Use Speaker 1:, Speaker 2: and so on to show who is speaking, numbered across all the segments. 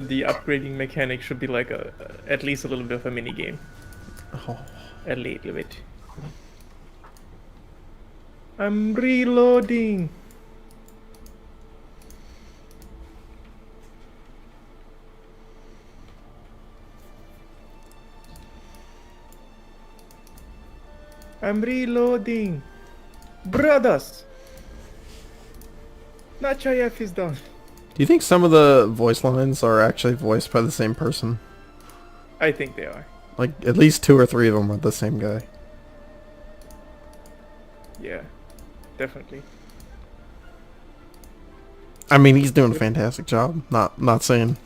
Speaker 1: the upgrading mechanic should be like at least a little bit of a mini game.
Speaker 2: Oh.
Speaker 1: A little bit. I'm reloading. I'm reloading. Brothers. Nachayev is done.
Speaker 2: Do you think some of the voice lines are actually voiced by the same person?
Speaker 1: I think they are.
Speaker 2: Like, at least 2 or 3 of them are the same guy.
Speaker 1: Yeah, definitely.
Speaker 2: I mean, he's doing a fantastic job. Not saying.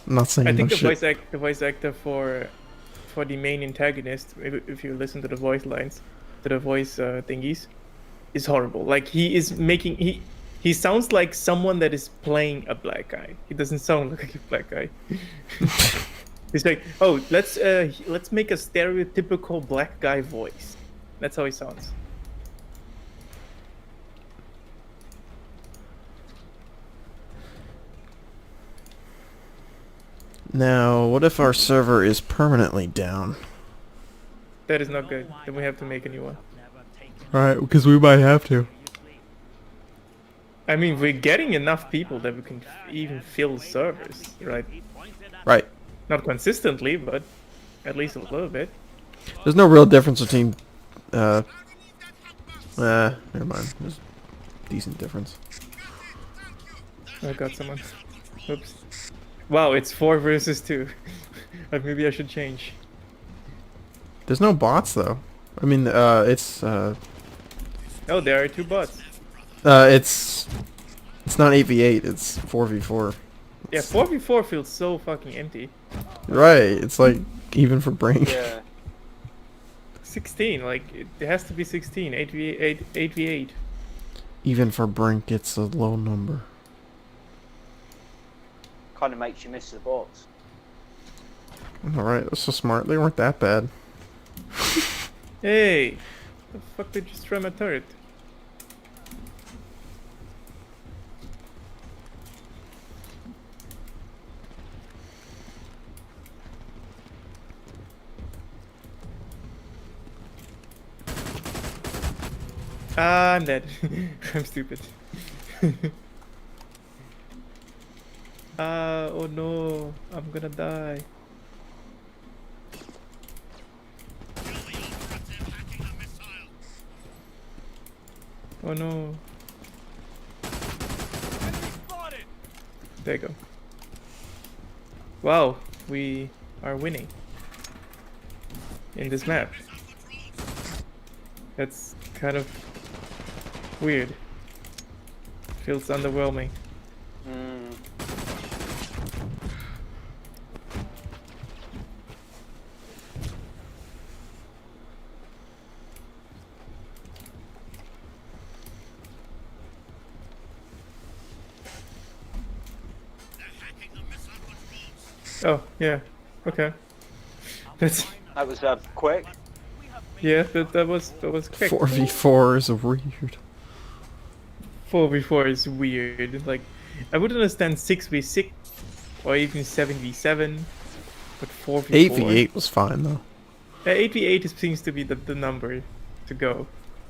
Speaker 1: I think
Speaker 2: no
Speaker 1: the
Speaker 2: shit.
Speaker 1: voice actor for the main antagonist, if you listen to the voice lines, to the voice thingies, is horrible. Like he sounds like someone that is playing a black guy. He doesn't sound like a black guy. He's like, oh, let's make a stereotypical black guy voice. That's how he sounds.
Speaker 2: Now, what if our server is permanently down?
Speaker 1: That is not good. Then we have to make a new one.
Speaker 2: Alright, because we might have to.
Speaker 1: I mean, we're getting enough people that we can even fill servers, right?
Speaker 2: Right.
Speaker 1: Not consistently, but at least a little bit.
Speaker 2: There's no real difference between... never mind. There's a decent difference.
Speaker 1: I got someone. Oops. Wow, it's 4 versus 2. Maybe I should change.
Speaker 2: There's no bots, though. I mean, it's...
Speaker 1: Oh, there are 2 bots.
Speaker 2: It's not 8v8, it's 4v4.
Speaker 1: Yeah, 4v4 feels so fucking empty.
Speaker 2: Right, it's like, even for Brink.
Speaker 3: Yeah.
Speaker 1: 16, like, it has to be 16. 8v8.
Speaker 2: Even for Brink, it's a low number.
Speaker 3: Kind of makes you miss the bots.
Speaker 2: Alright, that's so smart. They weren't that bad.
Speaker 1: Hey! The fuck did you destroy my turret? Ah, I'm dead. I'm stupid. Oh no, I'm gonna die. Oh no. There you go. Wow, we are winning in this map. That's kind of weird. Feels underwhelming. Oh, yeah. Okay. That
Speaker 3: was quick.
Speaker 1: yeah, that was quick.
Speaker 2: 4v4 is weird.
Speaker 1: 4v4 is weird. Like, I would understand 6v6 or even 7v7, but 4v4.
Speaker 2: 8v8 was fine though.
Speaker 1: 8v8 seems to be the number to go,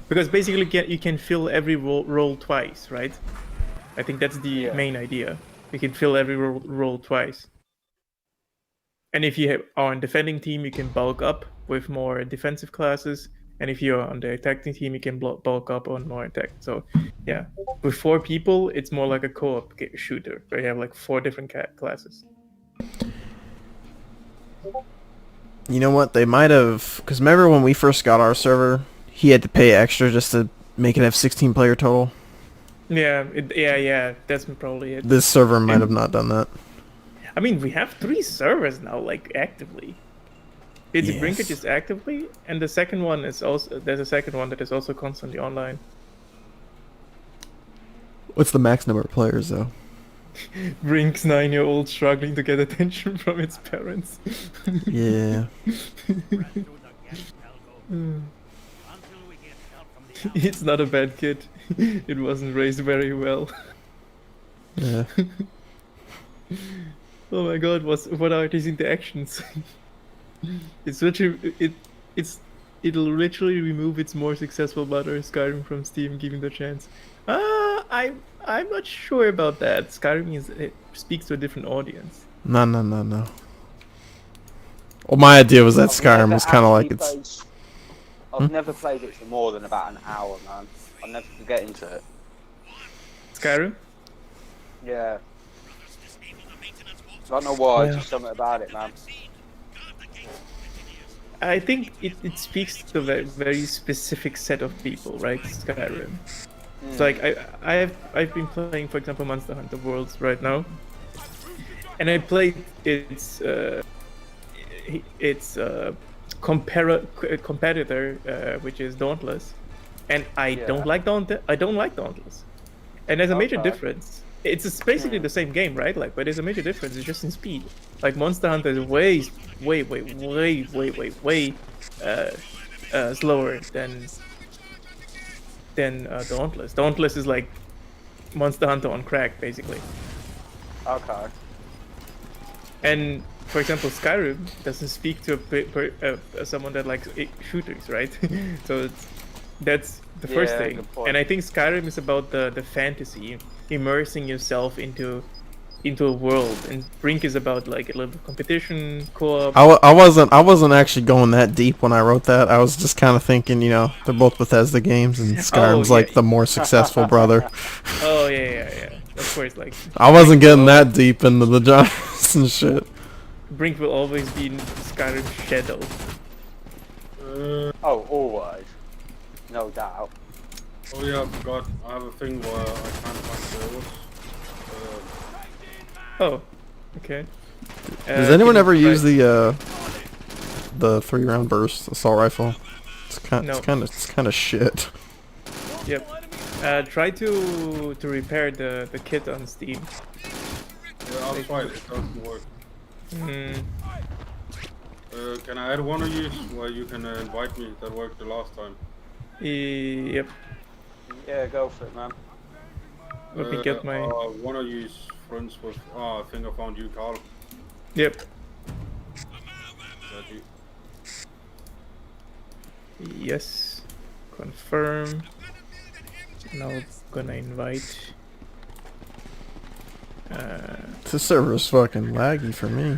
Speaker 1: because basically you can fill every role twice, right? I think that's the main idea. You can fill every role twice. And if you are on defending team, you can bulk up with more defensive classes. And if you're on the attacking team, you can bulk up on more attack. So, yeah. With 4 people, it's more like a co-op shooter, where you have like 4 different classes.
Speaker 2: You know what? They might have... Because remember when we first got our server, he had to pay extra just to make it have 16 player total?
Speaker 1: Yeah, yeah. That's probably it.
Speaker 2: This server might have not done that.
Speaker 1: I mean, we have 3 servers now, like, actively. It's
Speaker 2: Yes.
Speaker 1: Brink just actively, and the second one is also... There's a second one that is also constantly online.
Speaker 2: What's the max number of players, though?
Speaker 1: Brink's 9-year-old struggling to get attention from its parents.
Speaker 2: Yeah.
Speaker 1: It's not a bad kid. It wasn't raised very well.
Speaker 2: Yeah.
Speaker 1: Oh my god, what are these interactions? It's literally it'll literally remove its more successful brother Skyrim from Steam, giving the chance. I'm not sure about that. Skyrim it speaks to a different audience.
Speaker 2: No, no, no, no. Well, my idea was that Skyrim was kind of like it's.
Speaker 3: I've never played it for more than about an hour, man. I never could get into it.
Speaker 1: Skyrim?
Speaker 3: Yeah. I don't know why,
Speaker 1: Yeah.
Speaker 3: just something about it, man.
Speaker 1: I think it speaks to a very specific set of people, right? Skyrim. It's like I've been playing, for example, Monster Hunter Worlds right now, and I played its competitor, which is Dauntless, and I don't like Dauntless, and there's a major difference. It's basically the same game, right? Like, but there's a major difference. It's just in speed. Like Monster Hunter is way slower than Dauntless. Dauntless is like Monster Hunter on crack, basically.
Speaker 3: Okay.
Speaker 1: And for example, Skyrim doesn't speak to someone that likes shooters, right? So that's the first
Speaker 3: Yeah,
Speaker 1: thing.
Speaker 3: good point.
Speaker 1: And I think Skyrim is about the fantasy, immersing yourself into a world, and Brink is about like a little bit of competition, co-op.
Speaker 2: I wasn't actually going that deep when I wrote that. I was just kind of thinking, you know, they're both Bethesda games, and Skyrim's
Speaker 1: yeah.
Speaker 2: like the more successful brother.
Speaker 1: Oh yeah. Of course, like
Speaker 2: I wasn't getting that deep into the genres and shit.
Speaker 1: Brink will always be in Skyrim's shadow.
Speaker 3: Oh, always. No doubt.
Speaker 4: Oh yeah, I forgot. I have a thing where I can't find servers.
Speaker 1: Oh, okay.
Speaker 2: Does anyone
Speaker 1: can you
Speaker 2: ever
Speaker 1: try-
Speaker 2: use the 3-round burst assault rifle? It's kind of shit.
Speaker 1: Yep. Try to repair the kit on Steam.
Speaker 4: Yeah, I'll try it. It doesn't work.
Speaker 1: Mm,
Speaker 4: Can I add one of you where you can invite me? That worked the last time.
Speaker 1: yep.
Speaker 3: Yeah, go for it, man.
Speaker 1: Let me get my.
Speaker 4: One of you's friends with. I think I found you, Carl.
Speaker 1: Yep.
Speaker 4: Is that you?
Speaker 1: Yes. Confirm. Now gonna invite.
Speaker 2: This server is fucking laggy for me.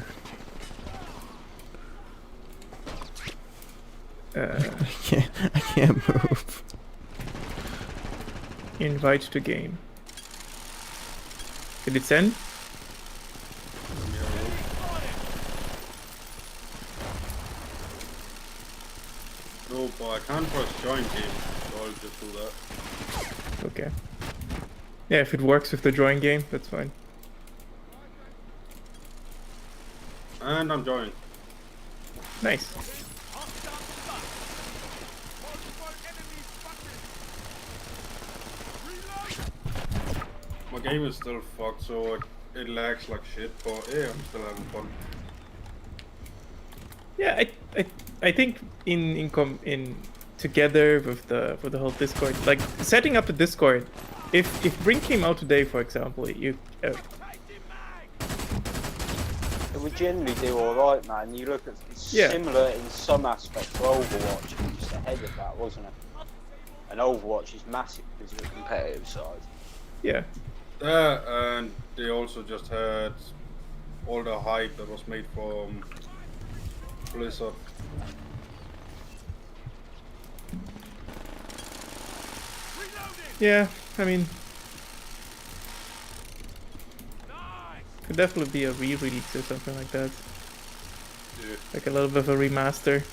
Speaker 2: I can't move.
Speaker 1: Invite to game. Did it send?
Speaker 4: No, but I can't press join game, so I'll just do that.
Speaker 1: Okay. Yeah, if it works with the drawing game, that's fine.
Speaker 4: And I'm joining.
Speaker 1: Nice.
Speaker 4: My game is still fucked, so it lags like shit, but yeah, I'm still having fun.
Speaker 1: Yeah, I think in together with the whole Discord, like setting up the Discord. If Brink came out today, for example, you
Speaker 3: It would generally do alright, man. You look at it's
Speaker 1: Yeah.
Speaker 3: similar in some aspects to Overwatch, but just ahead of that, wasn't it? And Overwatch is massive because of the competitive side.
Speaker 1: yeah.
Speaker 4: And they also just had all the hype that was made from Blizzard.
Speaker 1: Yeah, I mean, could definitely be a re-release or something like that,
Speaker 4: Yeah.
Speaker 1: like a little bit of a remaster,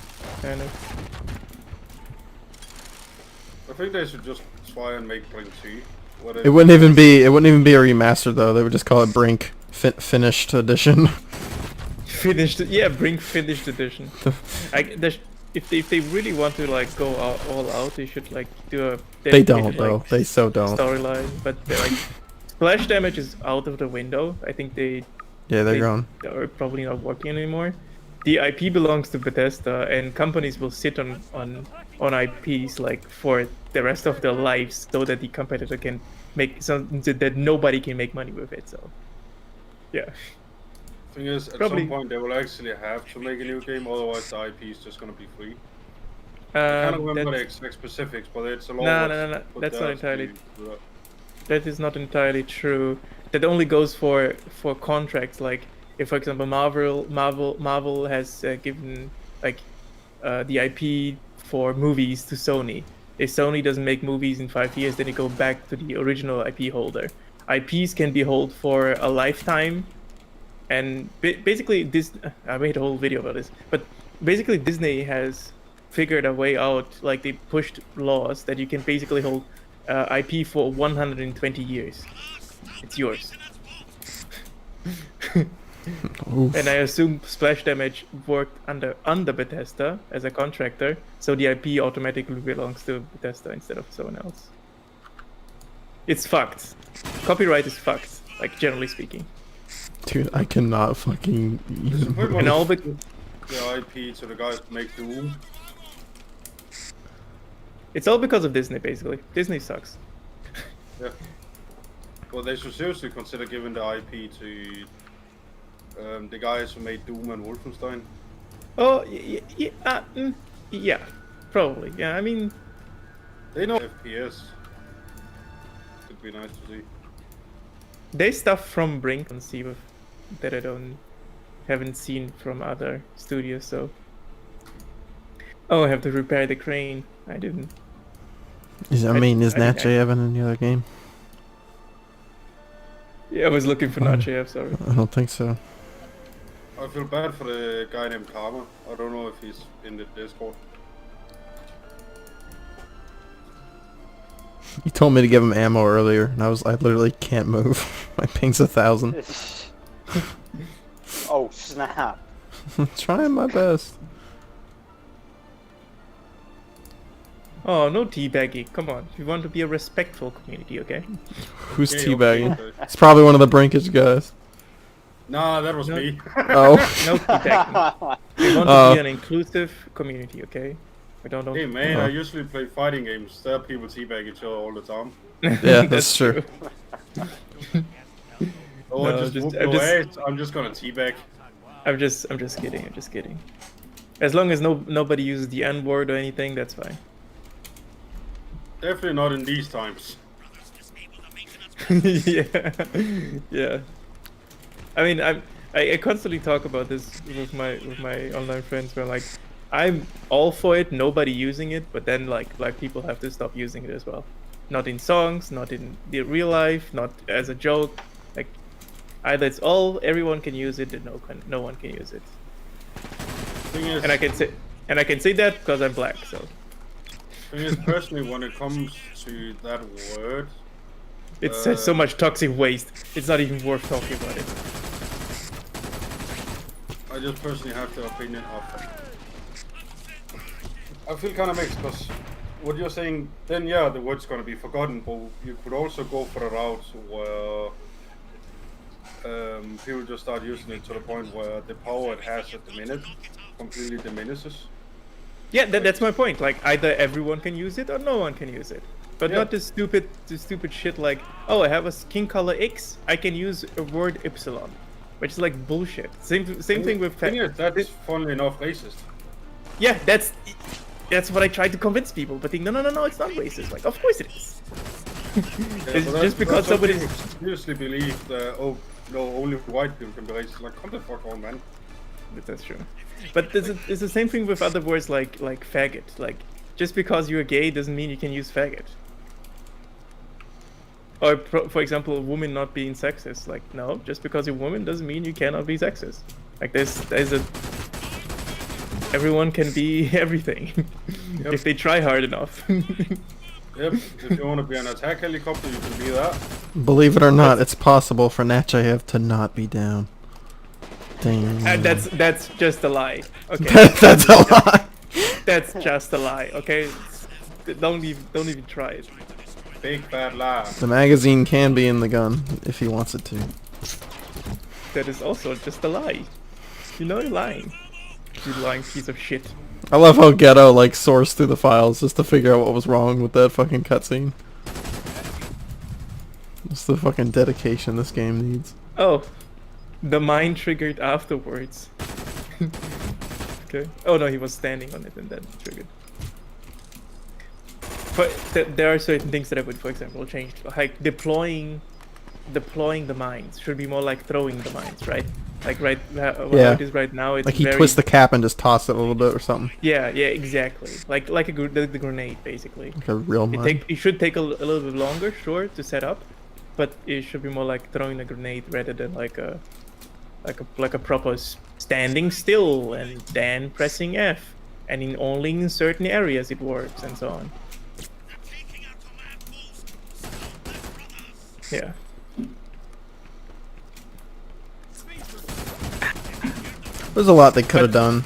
Speaker 1: kind of.
Speaker 4: I think they should just try and make Brink 2.
Speaker 2: It wouldn't even be a remaster though. They would just call it Brink finished edition.
Speaker 1: Finished, yeah, Brink finished edition. If they really want to like go all out, they should like do a.
Speaker 2: They don't
Speaker 1: dedicated,
Speaker 2: though.
Speaker 1: like,
Speaker 2: They so don't.
Speaker 1: storyline, but they're like splash damage is out of the window. I think
Speaker 2: Yeah, they're gone.
Speaker 1: are probably not working anymore. The IP belongs to Bethesda, and companies will sit on IPs like for the rest of their lives, so that the competitor can make something that nobody can make money with it. So, yeah.
Speaker 4: Thing is, at
Speaker 1: Probably.
Speaker 4: some point they will actually have to make a new game, otherwise the IP is just gonna be free. I can't remember the exact specifics, but it's a lot.
Speaker 1: No. That's not entirely. That is not entirely true. That only goes for contracts. Like if, for example, Marvel has given like the IP for movies to Sony. If Sony doesn't make movies in 5 years, then you go back to the original IP holder. IPs can be held for a lifetime, and basically this. I made a whole video about this, but basically Disney has figured a way out. Like they pushed laws that you can basically hold IP for 120 years. It's yours. And I assume Splash Damage worked under Bethesda as a contractor, so the IP automatically belongs to Bethesda instead of someone else. It's fucked. Copyright is fucked, like generally speaking.
Speaker 2: Dude, I cannot fucking.
Speaker 1: And all the
Speaker 4: IP to the guys to make Doom.
Speaker 1: It's all because of Disney, basically. Disney sucks.
Speaker 4: Yeah. Well, they should seriously consider giving the IP to the guys who made Doom and Wolfenstein.
Speaker 1: Oh, yeah, probably. Yeah, I mean,
Speaker 4: They know FPS. Could be nice to see.
Speaker 1: there's stuff from Brink and see that I haven't seen from other studios. So, oh, I have to repair the crane. I didn't.
Speaker 2: Is Natchay in the other game?
Speaker 1: Yeah, I was looking for Nachev, sorry.
Speaker 2: I don't think so.
Speaker 4: I feel bad for the guy named Karma. I don't know if he's in the Discord.
Speaker 2: You told me to give him ammo earlier, and I literally can't move. My ping's 1,000.
Speaker 3: Oh snap!
Speaker 2: Trying my best.
Speaker 1: Oh, no teabagging. Come on. We want to be a respectful community, okay?
Speaker 2: Who's
Speaker 4: Okay,
Speaker 2: teabagging?
Speaker 4: okay.
Speaker 2: It's probably one of the Brinkage guys.
Speaker 4: Nah, that was
Speaker 1: No.
Speaker 4: me.
Speaker 2: Oh.
Speaker 1: No teabagging. We want to be an inclusive community, okay? We don't.
Speaker 4: Hey man, I usually play fighting games. There people teabag each other all the time.
Speaker 2: Yeah, that's true.
Speaker 4: Oh,
Speaker 1: No,
Speaker 4: I just whooped
Speaker 1: I'm
Speaker 4: your
Speaker 1: just-
Speaker 4: ass. I'm just gonna teabag.
Speaker 1: I'm just kidding. I'm just kidding. As long as nobody uses the N word or anything, that's fine.
Speaker 4: Definitely not in these times.
Speaker 1: yeah. I mean, I constantly talk about this with my online friends. Where like, I'm all for it, nobody using it, but then like people have to stop using it as well. Not in songs, not in the real life, not as a joke. Like, either it's everyone can use it, and no one can use it.
Speaker 4: Thing is,
Speaker 1: And I can say that because I'm black. So
Speaker 4: thing is, personally, when it comes to that word,
Speaker 1: it says so much toxic waste. It's not even worth talking about it.
Speaker 4: I just personally have the opinion of. I feel kind of mixed because what you're saying, then yeah, the word's gonna be forgotten, but you could also go for a route where people just start using it to the point where the power it has at the minute completely diminishes.
Speaker 1: Yeah, that's my point. Like, either everyone can use it or no one can use it. But
Speaker 4: Yeah.
Speaker 1: not this stupid shit like, oh, I have a skin color X, I can use a word Y, which is like bullshit. Same thing with.
Speaker 4: Thing is, that's funnily enough racist.
Speaker 1: Yeah, that's what I tried to convince people. But think, no, it's not racist. Like, of course it is.
Speaker 4: Yeah,
Speaker 1: It's
Speaker 4: but
Speaker 1: just because
Speaker 4: some
Speaker 1: somebody's.
Speaker 4: people seriously believe that no, only white people can be racist. Like, come the fuck on, man.
Speaker 1: That's true. But it's the same thing with other words like faggot. Like, just because you're gay doesn't mean you can use faggot. Or for example, a woman not being sexist. Like, no, just because you're a woman doesn't mean you cannot be sexist. Like, there's a everyone can be everything if they try hard enough.
Speaker 4: Yep, if you want to be an attack helicopter, you can be that.
Speaker 2: Believe it or not, it's possible for Natchayev to not be down. Damn.
Speaker 1: And that's just a lie. Okay.
Speaker 2: That's a lie.
Speaker 1: That's just a lie. Okay. Don't even try it.
Speaker 4: Big bad lie.
Speaker 2: The magazine can be in the gun if he wants it to.
Speaker 1: That is also just a lie. You know you're lying. You lying piece of shit.
Speaker 2: I love how Ghetto like sourced through the files just to figure out what was wrong with that fucking cutscene. Just the fucking dedication this game needs.
Speaker 1: Oh, the mine triggered afterwards. Okay. Oh no, he was standing on it and then triggered. But there are certain things that I would, for example, change. Like deploying the mines should be more like throwing the mines, right? Like how it is right now. It's
Speaker 2: Like he
Speaker 1: very,
Speaker 2: twists the cap and just toss it a little bit or something.
Speaker 1: Yeah, exactly. Like the grenade, basically.
Speaker 2: Like a real mine.
Speaker 1: It should take a little bit longer, sure, to set up, but it should be more like throwing a grenade rather than like a proper standing still and then pressing F, and only in certain areas it works and so on. Yeah.
Speaker 2: There's a lot they could have done.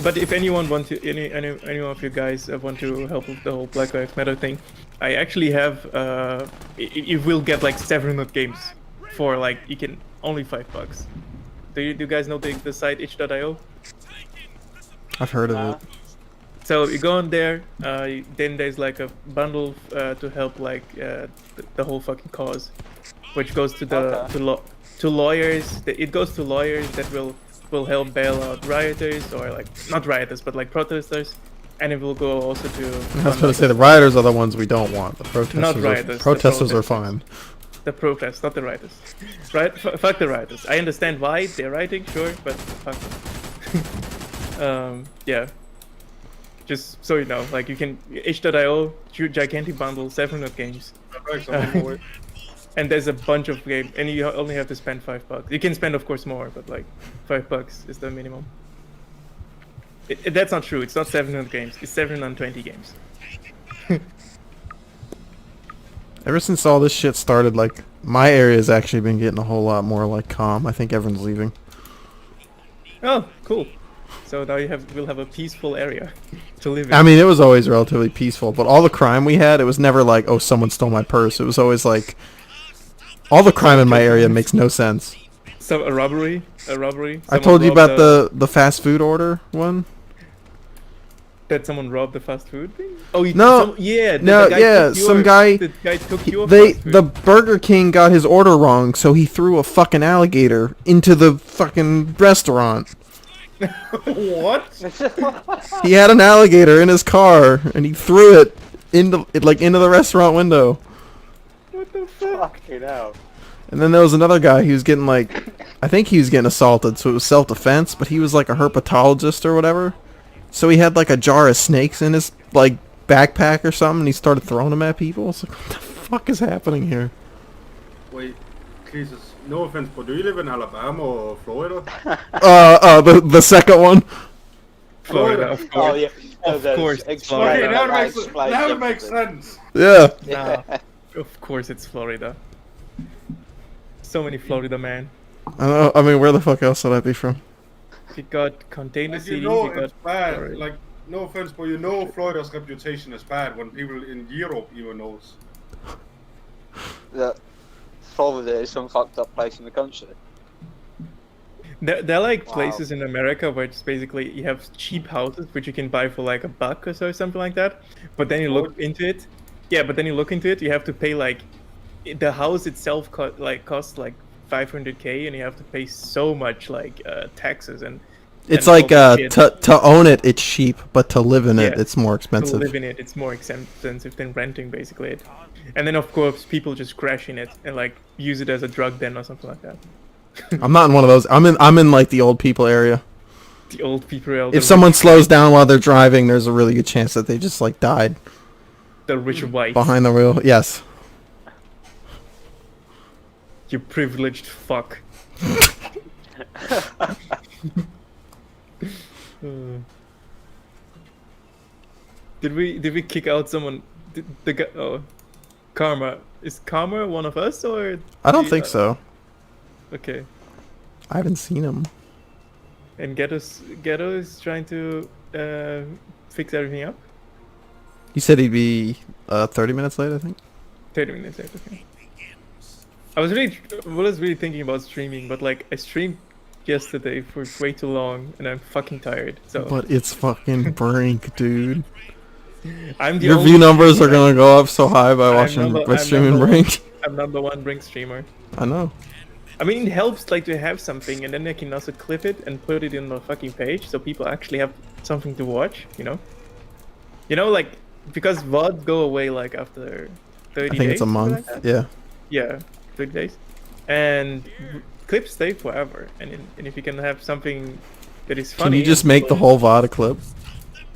Speaker 1: But if anyone any of you guys want to help with the whole Black Lives Matter thing, I actually have you will get like 700 games for like you can only $5. Do you guys know the site itch.io?
Speaker 2: I've heard of it.
Speaker 1: So you go on there, then there's like a bundle to help like the whole fucking cause, which goes to to lawyers. It goes to lawyers that will help bail out rioters, or like not rioters but like protesters, and it will go also to.
Speaker 2: I was going to say the rioters are the ones we don't want. The protesters.
Speaker 1: Not rioters.
Speaker 2: Protesters are fine.
Speaker 1: The protests, not the rioters. Right? Fuck the rioters. I understand why they're rioting, sure, but fuck them. Yeah. Just so you know, like you can itch.io, gigantic bundle, 700 games. And there's a bunch of games, and you only have to spend $5. You can spend, of course, more, but like $5 is the minimum. That's not true. It's not 700 games. It's 720 games.
Speaker 2: Ever since all this shit started, like my area has actually been getting a whole lot more like calm. I think everyone's leaving.
Speaker 1: Oh, cool. So now we'll have a peaceful area to live in.
Speaker 2: I mean, it was always relatively peaceful, but all the crime we had, it was never like, oh, someone stole my purse. It was always like, all the crime in my area makes no sense.
Speaker 1: So a robbery.
Speaker 2: I told you about the fast food order one.
Speaker 1: That someone robbed the fast food thing? Oh,
Speaker 2: no, some guy.
Speaker 1: The guy took your
Speaker 2: the Burger King got his order wrong, so he threw a fucking alligator into the fucking restaurant.
Speaker 1: What?
Speaker 2: He had an alligator in his car, and he threw it into the restaurant window.
Speaker 1: What the fuck?
Speaker 3: Fucking hell.
Speaker 2: And then there was another guy who was getting I think he was getting assaulted, so it was self-defense, but he was like a herpetologist or whatever. So he had like a jar of snakes in his like backpack or something, and he started throwing them at people. It's like, what the fuck is happening here?
Speaker 4: Wait, Jesus, no offense, but do you live in Alabama or Florida?
Speaker 2: The second one.
Speaker 1: Florida, of course.
Speaker 3: Oh yeah,
Speaker 1: Of course, it's
Speaker 4: Okay,
Speaker 1: Florida.
Speaker 4: that makes sense.
Speaker 2: Yeah.
Speaker 1: Nah, of course it's Florida. So many Florida, man.
Speaker 2: I mean, where the fuck else would I be from?
Speaker 1: You got container
Speaker 4: And
Speaker 1: city.
Speaker 4: you know
Speaker 1: you got
Speaker 4: it's bad.
Speaker 1: Florida.
Speaker 4: Like, no offense, but you know Florida's reputation is bad when people in Europe even knows.
Speaker 3: That Florida is some fucked up place in the country.
Speaker 1: There are like
Speaker 3: Wow.
Speaker 1: places in America where it's basically you have cheap houses which you can buy for like $1 or so, something like that. But then you look into it. Yeah, but then you look into it, you have to pay like the house itself costs like 500K, and you have to pay so much like taxes and.
Speaker 2: It's
Speaker 1: and
Speaker 2: like
Speaker 1: all that shit.
Speaker 2: to own it, it's cheap, but to live in it,
Speaker 1: Yeah.
Speaker 2: it's more
Speaker 1: To
Speaker 2: expensive.
Speaker 1: live in it, it's more expensive than renting, basically. And then of course people just crash in it and like use it as a drug den or something like that.
Speaker 2: I'm not in one of those. I'm in like the old people area.
Speaker 1: The old people.
Speaker 2: If someone slows down while they're driving, there's a really good chance that they just like died
Speaker 1: The rich white.
Speaker 2: behind the wheel. Yes.
Speaker 1: You privileged fuck. Did we kick out someone? The guy. Oh, Karma. Is Karma one of us or?
Speaker 2: I don't think so.
Speaker 1: Okay.
Speaker 2: I haven't seen him.
Speaker 1: And Ghetto is trying to fix everything up.
Speaker 2: He said he'd be 30 minutes late, I think.
Speaker 1: 30 minutes later. Okay. I was really thinking about streaming, but like I streamed yesterday for way too long, and I'm fucking tired. So
Speaker 2: But it's fucking Brink, dude.
Speaker 1: I'm the
Speaker 2: Your
Speaker 1: only
Speaker 2: view numbers are
Speaker 1: streamer.
Speaker 2: gonna go up so high by watching by streaming Brink.
Speaker 1: I'm number one Brink streamer.
Speaker 2: I know.
Speaker 1: I mean, it helps like to have something, and then they can also clip it and put it in the fucking page, so people actually have something to watch. You know, like because VOD go away like after 30 days.
Speaker 2: I think it's a
Speaker 1: something
Speaker 2: month.
Speaker 1: like that.
Speaker 2: Yeah.
Speaker 1: Yeah, 30 days, and clips stay forever. And if you can have something that is funny,
Speaker 2: Can you just make the whole VOD a clip?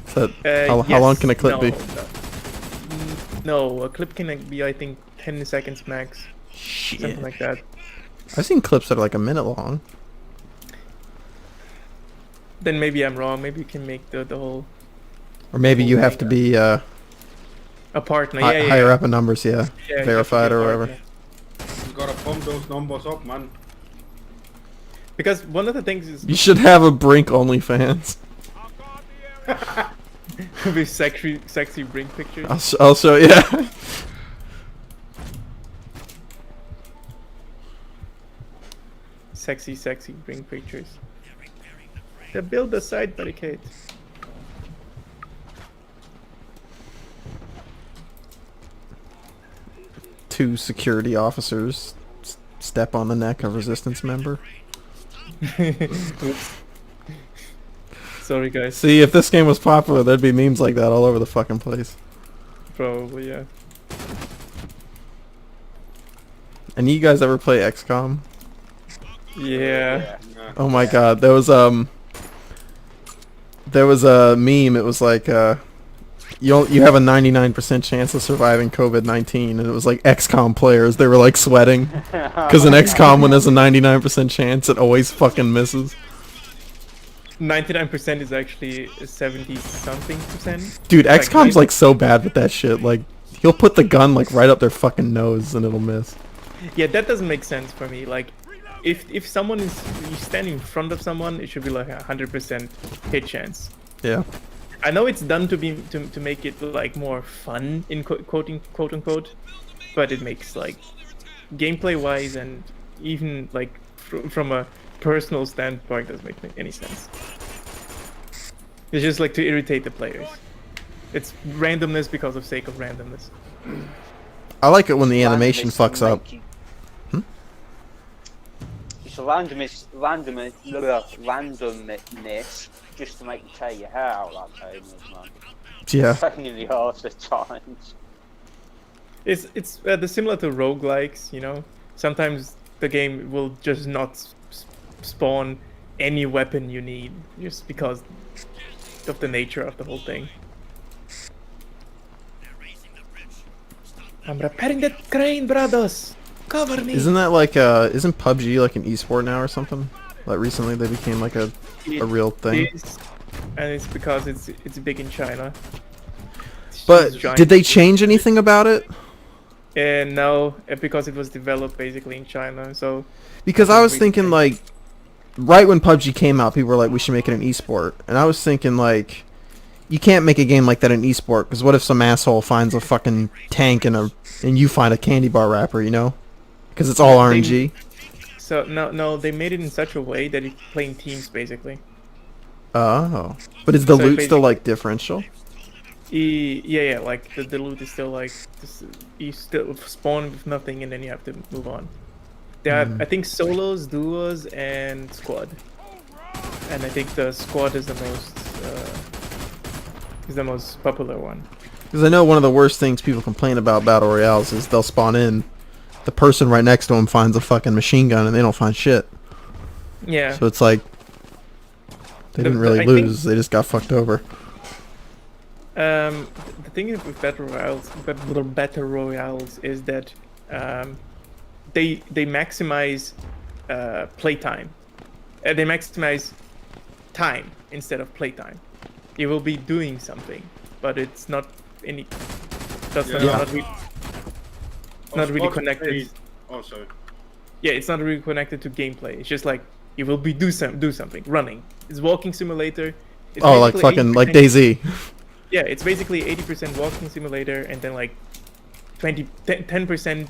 Speaker 2: Is that, how long can a clip be?
Speaker 1: No, a clip can be I think 10 seconds max, something like that.
Speaker 2: I've seen clips that are like a minute long.
Speaker 1: Then maybe I'm wrong. Maybe you can make the whole.
Speaker 2: Or maybe you have to be
Speaker 1: A partner,
Speaker 2: higher up in numbers, yeah.
Speaker 1: Yeah, you have to
Speaker 2: Verified
Speaker 1: be a
Speaker 2: or whatever.
Speaker 1: partner.
Speaker 4: You gotta pump those numbers up, man.
Speaker 1: Because one of the things is
Speaker 2: You should have a Brink OnlyFans.
Speaker 1: with sexy Brink pictures.
Speaker 2: I'll show, yeah.
Speaker 1: Sexy Brink pictures. They build the side barricade.
Speaker 2: Two security officers step on the neck of resistance member.
Speaker 1: Sorry guys.
Speaker 2: See, if this game was popular, there'd be memes like that all over the fucking place.
Speaker 1: Probably, yeah.
Speaker 2: And you guys ever play XCOM?
Speaker 1: Yeah.
Speaker 4: Yeah.
Speaker 2: Oh my god, there was a meme. It was like you have a 99% chance of surviving COVID-19, and it was like XCOM players. They were like sweating because in XCOM, when there's a 99% chance, it always fucking misses.
Speaker 1: 99% is actually 70-something percent.
Speaker 2: Dude,
Speaker 1: Like,
Speaker 2: XCOM's like so bad with that shit. Like, he'll put the gun like right up their fucking nose and it'll miss.
Speaker 1: Yeah, that doesn't make sense for me. Like, if someone is you stand in front of someone, it should be like 100% hit chance.
Speaker 2: Yeah.
Speaker 1: I know it's done to make it like more fun in quote unquote, but it makes like gameplay wise and even like from a personal standpoint doesn't make any sense. It's just like to irritate the players. It's randomness because of sake of randomness.
Speaker 2: I like it when the animation fucks up.
Speaker 3: It's a randomness just to make you tell you how that game is, man.
Speaker 2: Yeah.
Speaker 3: Pain in the arse at times.
Speaker 1: It's similar to roguelikes, you know. Sometimes the game will just not spawn any weapon you need just because of the nature of the whole thing. I'm repairing that crane, brothers. Cover me.
Speaker 2: Isn't that like isn't PUBG like an esport now or something? Like recently they became like a real thing.
Speaker 1: And it's because it's big in China.
Speaker 2: But did they change anything about it?
Speaker 1: And no, because it was developed basically in China. So
Speaker 2: because I was thinking like right when PUBG came out, people were like we should make it an esport. And I was thinking like you can't make a game like that an esport because what if some asshole finds a fucking tank and you find a candy bar wrapper, you know? Because it's all RNG.
Speaker 1: So no, they made it in such a way that it's playing teams basically.
Speaker 2: Oh, but is the loot still like differential?
Speaker 1: Yeah, like the loot is still like you still spawn with nothing and then you have to move on. There are, I think, solos, duos, and squad. And I think the squad is the most popular one.
Speaker 2: Because I know one of the worst things people complain about battle royales is they'll spawn in, the person right next to them finds a fucking machine gun and they don't find shit.
Speaker 1: Yeah.
Speaker 2: So it's like they didn't really lose; they just got fucked over.
Speaker 1: The thing with battle royales is that they maximize playtime. They maximize time instead of playtime. You will be doing something, but it's not any. That's not really connected.
Speaker 4: Oh, sorry.
Speaker 1: Yeah, it's not really connected to gameplay. It's just like you will be do something, running. It's walking simulator. It's
Speaker 2: Oh, like fucking like DayZ.
Speaker 1: Yeah, it's basically 80% walking simulator and then like 10%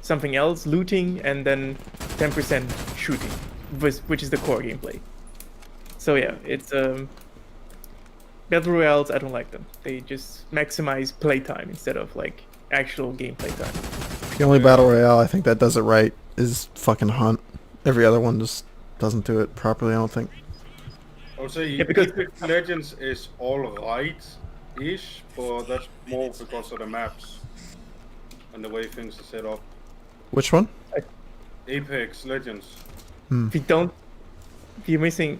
Speaker 1: something else, looting, and then 10% shooting, which is the core gameplay. So yeah, it's battle royales. I don't like them. They just maximize playtime instead of like actual gameplay time.
Speaker 2: The only battle royale I think that does it right is fucking Hunt. Every other one just doesn't do it properly, I don't think.
Speaker 4: I would say
Speaker 1: Yeah, because-
Speaker 4: Apex Legends is alright-ish, but that's more because of the maps and the way things are set up.
Speaker 2: Which one?
Speaker 4: Apex Legends.
Speaker 1: If you don't, we're missing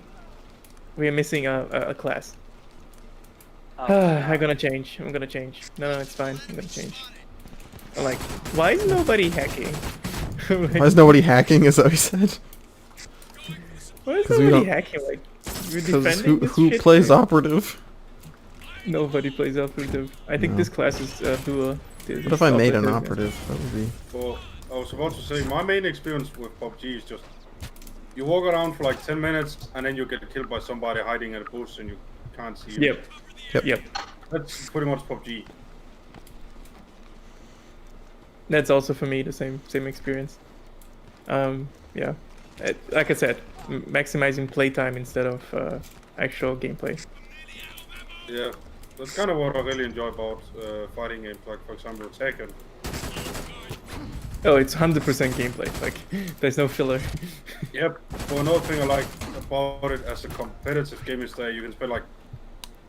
Speaker 1: a class.
Speaker 3: Oh,
Speaker 1: I'm gonna change. I'm gonna change. No, it's fine. I'm gonna change. I'm like, why is nobody hacking? Like,
Speaker 2: Why is nobody hacking? Is that what he said?
Speaker 1: why is
Speaker 2: 'cause we
Speaker 1: nobody
Speaker 2: don't-
Speaker 1: hacking? Like, you're
Speaker 2: Because
Speaker 1: defending this
Speaker 2: who
Speaker 1: shit?
Speaker 2: plays
Speaker 1: Like,
Speaker 2: operative?
Speaker 1: Nobody plays operative. I think
Speaker 2: No.
Speaker 1: this class is dual.
Speaker 2: What if I made an operative? That would be.
Speaker 4: Well, I was about to say, my main experience with PUBG is just you walk around for like 10 minutes and then you get killed by somebody hiding in a bush and you can't see him.
Speaker 1: Yep.
Speaker 4: That's pretty much PUBG.
Speaker 1: That's also for me the same experience. Yeah, like I said, maximizing playtime instead of actual gameplay.
Speaker 4: Yeah, that's kind of what I really enjoy about fighting games, like for example Tekken.
Speaker 1: Oh, it's 100% gameplay. Like, there's no filler.
Speaker 4: Yep, but another thing I like about it as a competitive game is that you can spend like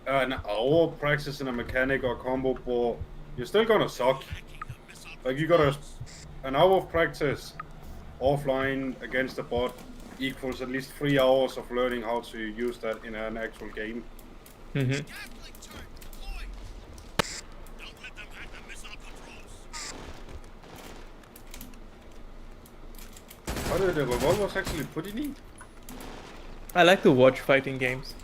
Speaker 4: an hour practicing a mechanic or combo, but you're still gonna suck. Like you got an hour of practice offline against a bot equals at least 3 hours of learning how to use that in an actual game.
Speaker 1: Mm-hmm.
Speaker 4: How did the revolvers actually put in it?
Speaker 1: I like to watch fighting games.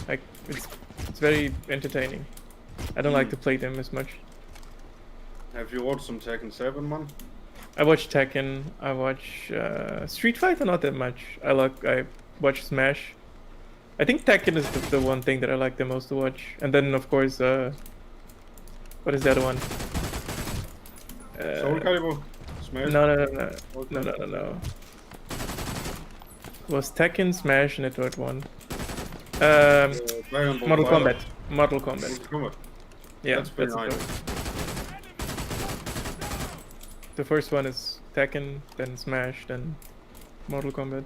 Speaker 1: Like, it's very entertaining. I don't like to play them as much.
Speaker 4: Have you watched some Tekken 7, man?
Speaker 1: I watch Tekken. I watch Street Fighter, not that much. I watch Smash. I think Tekken is the one thing that I like the most to watch. And then of course, what is the other one?
Speaker 4: Soul Calibur? Smash?
Speaker 1: No. It was Tekken, Smash, and the third one.
Speaker 4: Dragon Ball
Speaker 1: Mortal
Speaker 4: Fighter.
Speaker 1: Kombat. Mortal Kombat.
Speaker 4: Mortal Kombat.
Speaker 1: Yeah,
Speaker 4: That's pretty
Speaker 1: the
Speaker 4: nice.
Speaker 1: first. The first one is Tekken, then Smash, then Mortal Kombat.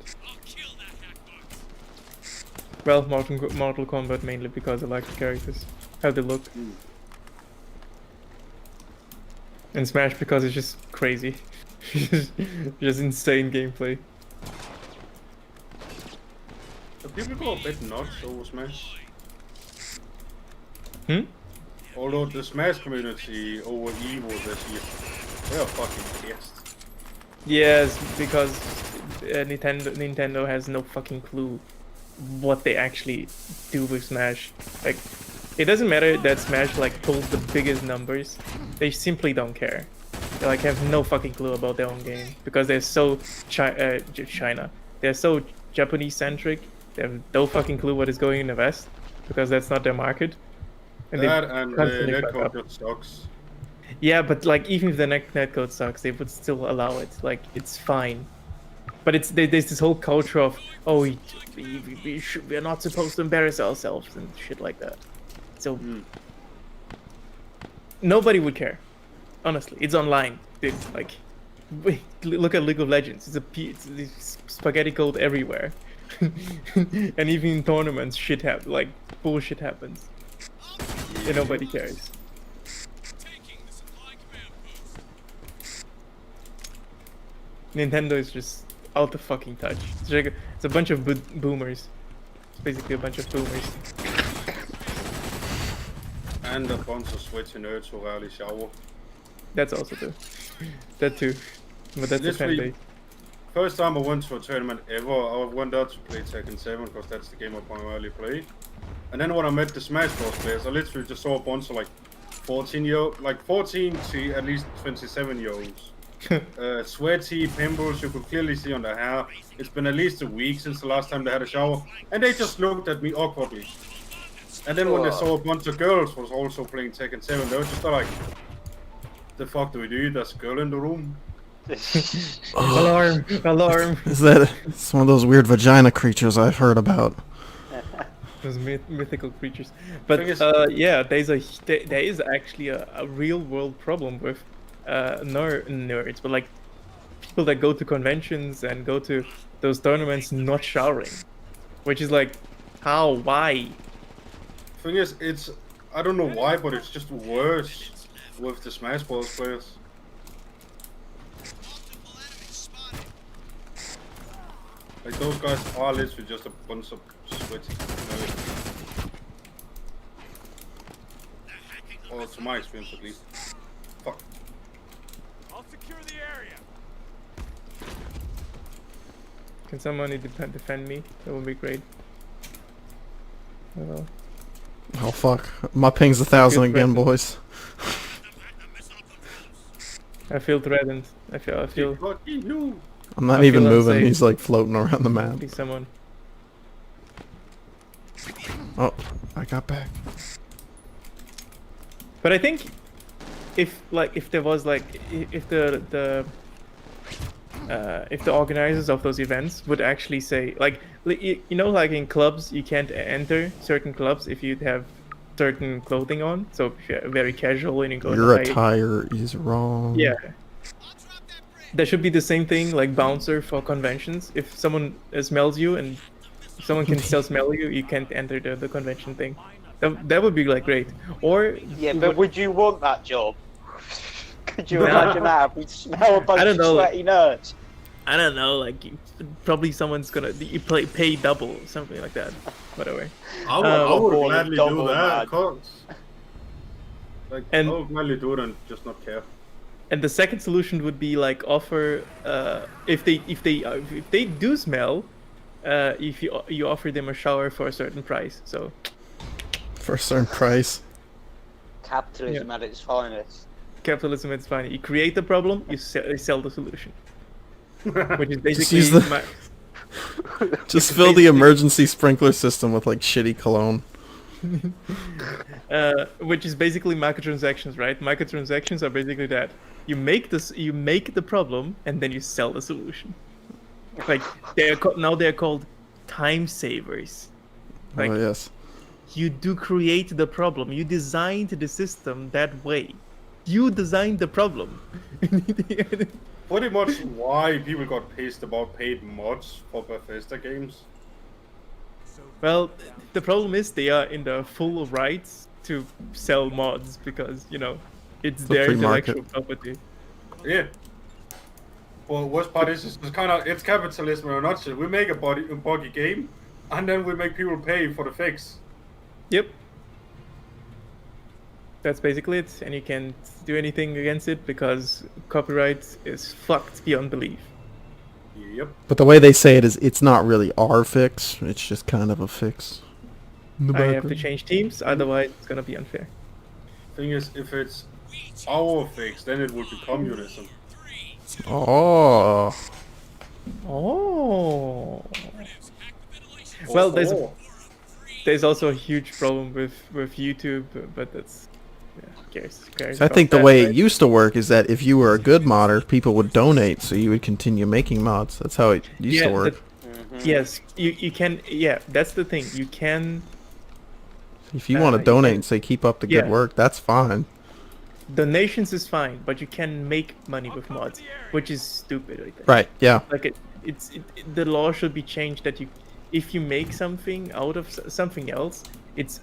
Speaker 1: Well, Mortal Kombat mainly because I like the characters, how they look. And Smash because it's just crazy. Just insane gameplay.
Speaker 4: The people go a bit nuts over Smash. Although the Smash community over Evo this year, they are fucking pissed.
Speaker 1: Yes, because Nintendo has no fucking clue what they actually do with Smash. Like, it doesn't matter that Smash like pulls the biggest numbers. They simply don't care. They like have no fucking clue about their own game because they're so China. They're so Japanese centric. They have no fucking clue what is going in the West because that's not their market. And
Speaker 4: That and the
Speaker 1: constantly fuck
Speaker 4: netcode
Speaker 1: up.
Speaker 4: just sucks.
Speaker 1: Yeah, but like even if the netcode sucks, they would still allow it. Like it's fine. But there's this whole culture of we're not supposed to embarrass ourselves and shit like that. So nobody would care. Honestly, it's online, dude. Like, look at League of Legends. It's spaghetti code everywhere, and even in tournaments, like bullshit happens, and nobody cares. Nintendo is just out of fucking touch. It's a bunch of boomers. It's basically a bunch of boomers.
Speaker 4: And a bunch of sweaty nerds who rarely shower.
Speaker 1: That's also true. That too. But that's a fan
Speaker 4: Literally,
Speaker 1: base.
Speaker 4: first time I went to a tournament ever, I went out to play Tekken 7 because that's the game I primarily play. And then when I met the Smash Bros players, I literally just saw a bunch of like 14 to at least 27-year-olds. Sweaty pimples you could clearly see on their hair. It's been at least a week since the last time they had a shower, and they just looked at me awkwardly. And then when they saw a bunch of girls was also playing Tekken 7, they were just like, "The fuck do we do? There's a girl in the room."
Speaker 1: Alarm! Alarm!
Speaker 2: Is that it's one of those weird vagina creatures I've heard about?
Speaker 1: Those mythical creatures. But
Speaker 4: Thing is-
Speaker 1: yeah, there is actually a real world problem with. Nerds, but like people that go to conventions and go to, I don't know, those tournaments not showering, which is like, how? Why?
Speaker 4: Thing is, I don't know why, but it's just worse with the Smash Bros. Players. Like those guys are literally just a bunch of switches. Well, to my experience at least. Fuck.
Speaker 5: I'll secure the area.
Speaker 1: Can somebody defend me? That would be great.
Speaker 2: Oh fuck. My ping's 1,000 again, boys.
Speaker 1: I feel threatened. I feel.
Speaker 4: Fucking you.
Speaker 2: I'm not
Speaker 1: I
Speaker 2: even
Speaker 1: feel
Speaker 2: moving.
Speaker 1: unsafe.
Speaker 2: He's like floating around the map.
Speaker 1: Please, someone.
Speaker 2: Oh, I got back.
Speaker 1: But I think if there was if the organizers of those events would actually say like you know, like in clubs you can't enter certain clubs if you have certain clothing on, so if you're very casual and you go
Speaker 2: Your
Speaker 1: to high-
Speaker 2: attire is wrong.
Speaker 1: yeah, there should be the same thing like bouncer for conventions. If someone smells you and if someone can still smell you, you can't enter the convention thing. That would be like great. Or
Speaker 3: Yeah, but would you want that job? Could you imagine that? We'd smell a bunch
Speaker 1: I don't know,
Speaker 3: of sweaty nerds.
Speaker 1: I don't know, like probably someone's gonna pay double or something like that. Whatever.
Speaker 4: I would
Speaker 3: Ball
Speaker 4: gladly
Speaker 3: double,
Speaker 4: do that,
Speaker 3: man.
Speaker 4: of course. Like,
Speaker 1: And-
Speaker 4: I would gladly do it and just not care.
Speaker 1: And the second solution would be like offer if they do smell, if you offer them a shower for a certain price. So
Speaker 2: For a certain price.
Speaker 3: Capitalism at its finest.
Speaker 1: capitalism is fine. You create the problem, you sell the solution, which is basically
Speaker 2: use the- Just fill the emergency sprinkler system with like shitty cologne.
Speaker 1: which is basically microtransactions, right? Microtransactions are basically that you make the problem and then you sell the solution. Like now they're called time savers. Like
Speaker 2: Oh yes.
Speaker 1: you do create the problem. You designed the system that way. You designed the problem.
Speaker 4: Pretty much why people got pissed about paid mods for Bethesda games.
Speaker 1: Well, the problem is they are in the full rights to sell mods because, you know, it's
Speaker 2: The
Speaker 1: their
Speaker 2: free market.
Speaker 1: intellectual property.
Speaker 4: Yeah. Well, worst part is it's capitalism in a nutshell. We make a buggy game, and then we make people pay for the fix.
Speaker 1: Yep. That's basically it, and you can't do anything against it because copyright is fucked beyond belief.
Speaker 4: Yep.
Speaker 2: But the way they say it is, it's not really our fix. It's just kind of a fix. In the
Speaker 1: I have to
Speaker 2: background.
Speaker 1: change teams, otherwise it's gonna be unfair.
Speaker 4: Thing is, if it's our fix, then it would be communism.
Speaker 2: Oh.
Speaker 1: Oh. Well, there's also a huge problem with YouTube, but that's who cares
Speaker 2: I
Speaker 1: about
Speaker 2: think the
Speaker 1: that,
Speaker 2: way
Speaker 1: right?
Speaker 2: it used to work is that if you were a good modder, people would donate, so you would continue making mods. That's how it used to work.
Speaker 1: Yes, you can. Yeah, that's the thing. You can.
Speaker 2: If you want to
Speaker 1: you
Speaker 2: donate
Speaker 1: can-
Speaker 2: and say keep up the good
Speaker 1: yeah.
Speaker 2: work, that's fine.
Speaker 1: Donations is fine, but you can make money with mods, which is stupid. I think.
Speaker 2: Right? Yeah.
Speaker 1: Like the law should be changed that if you make something out of something else, it's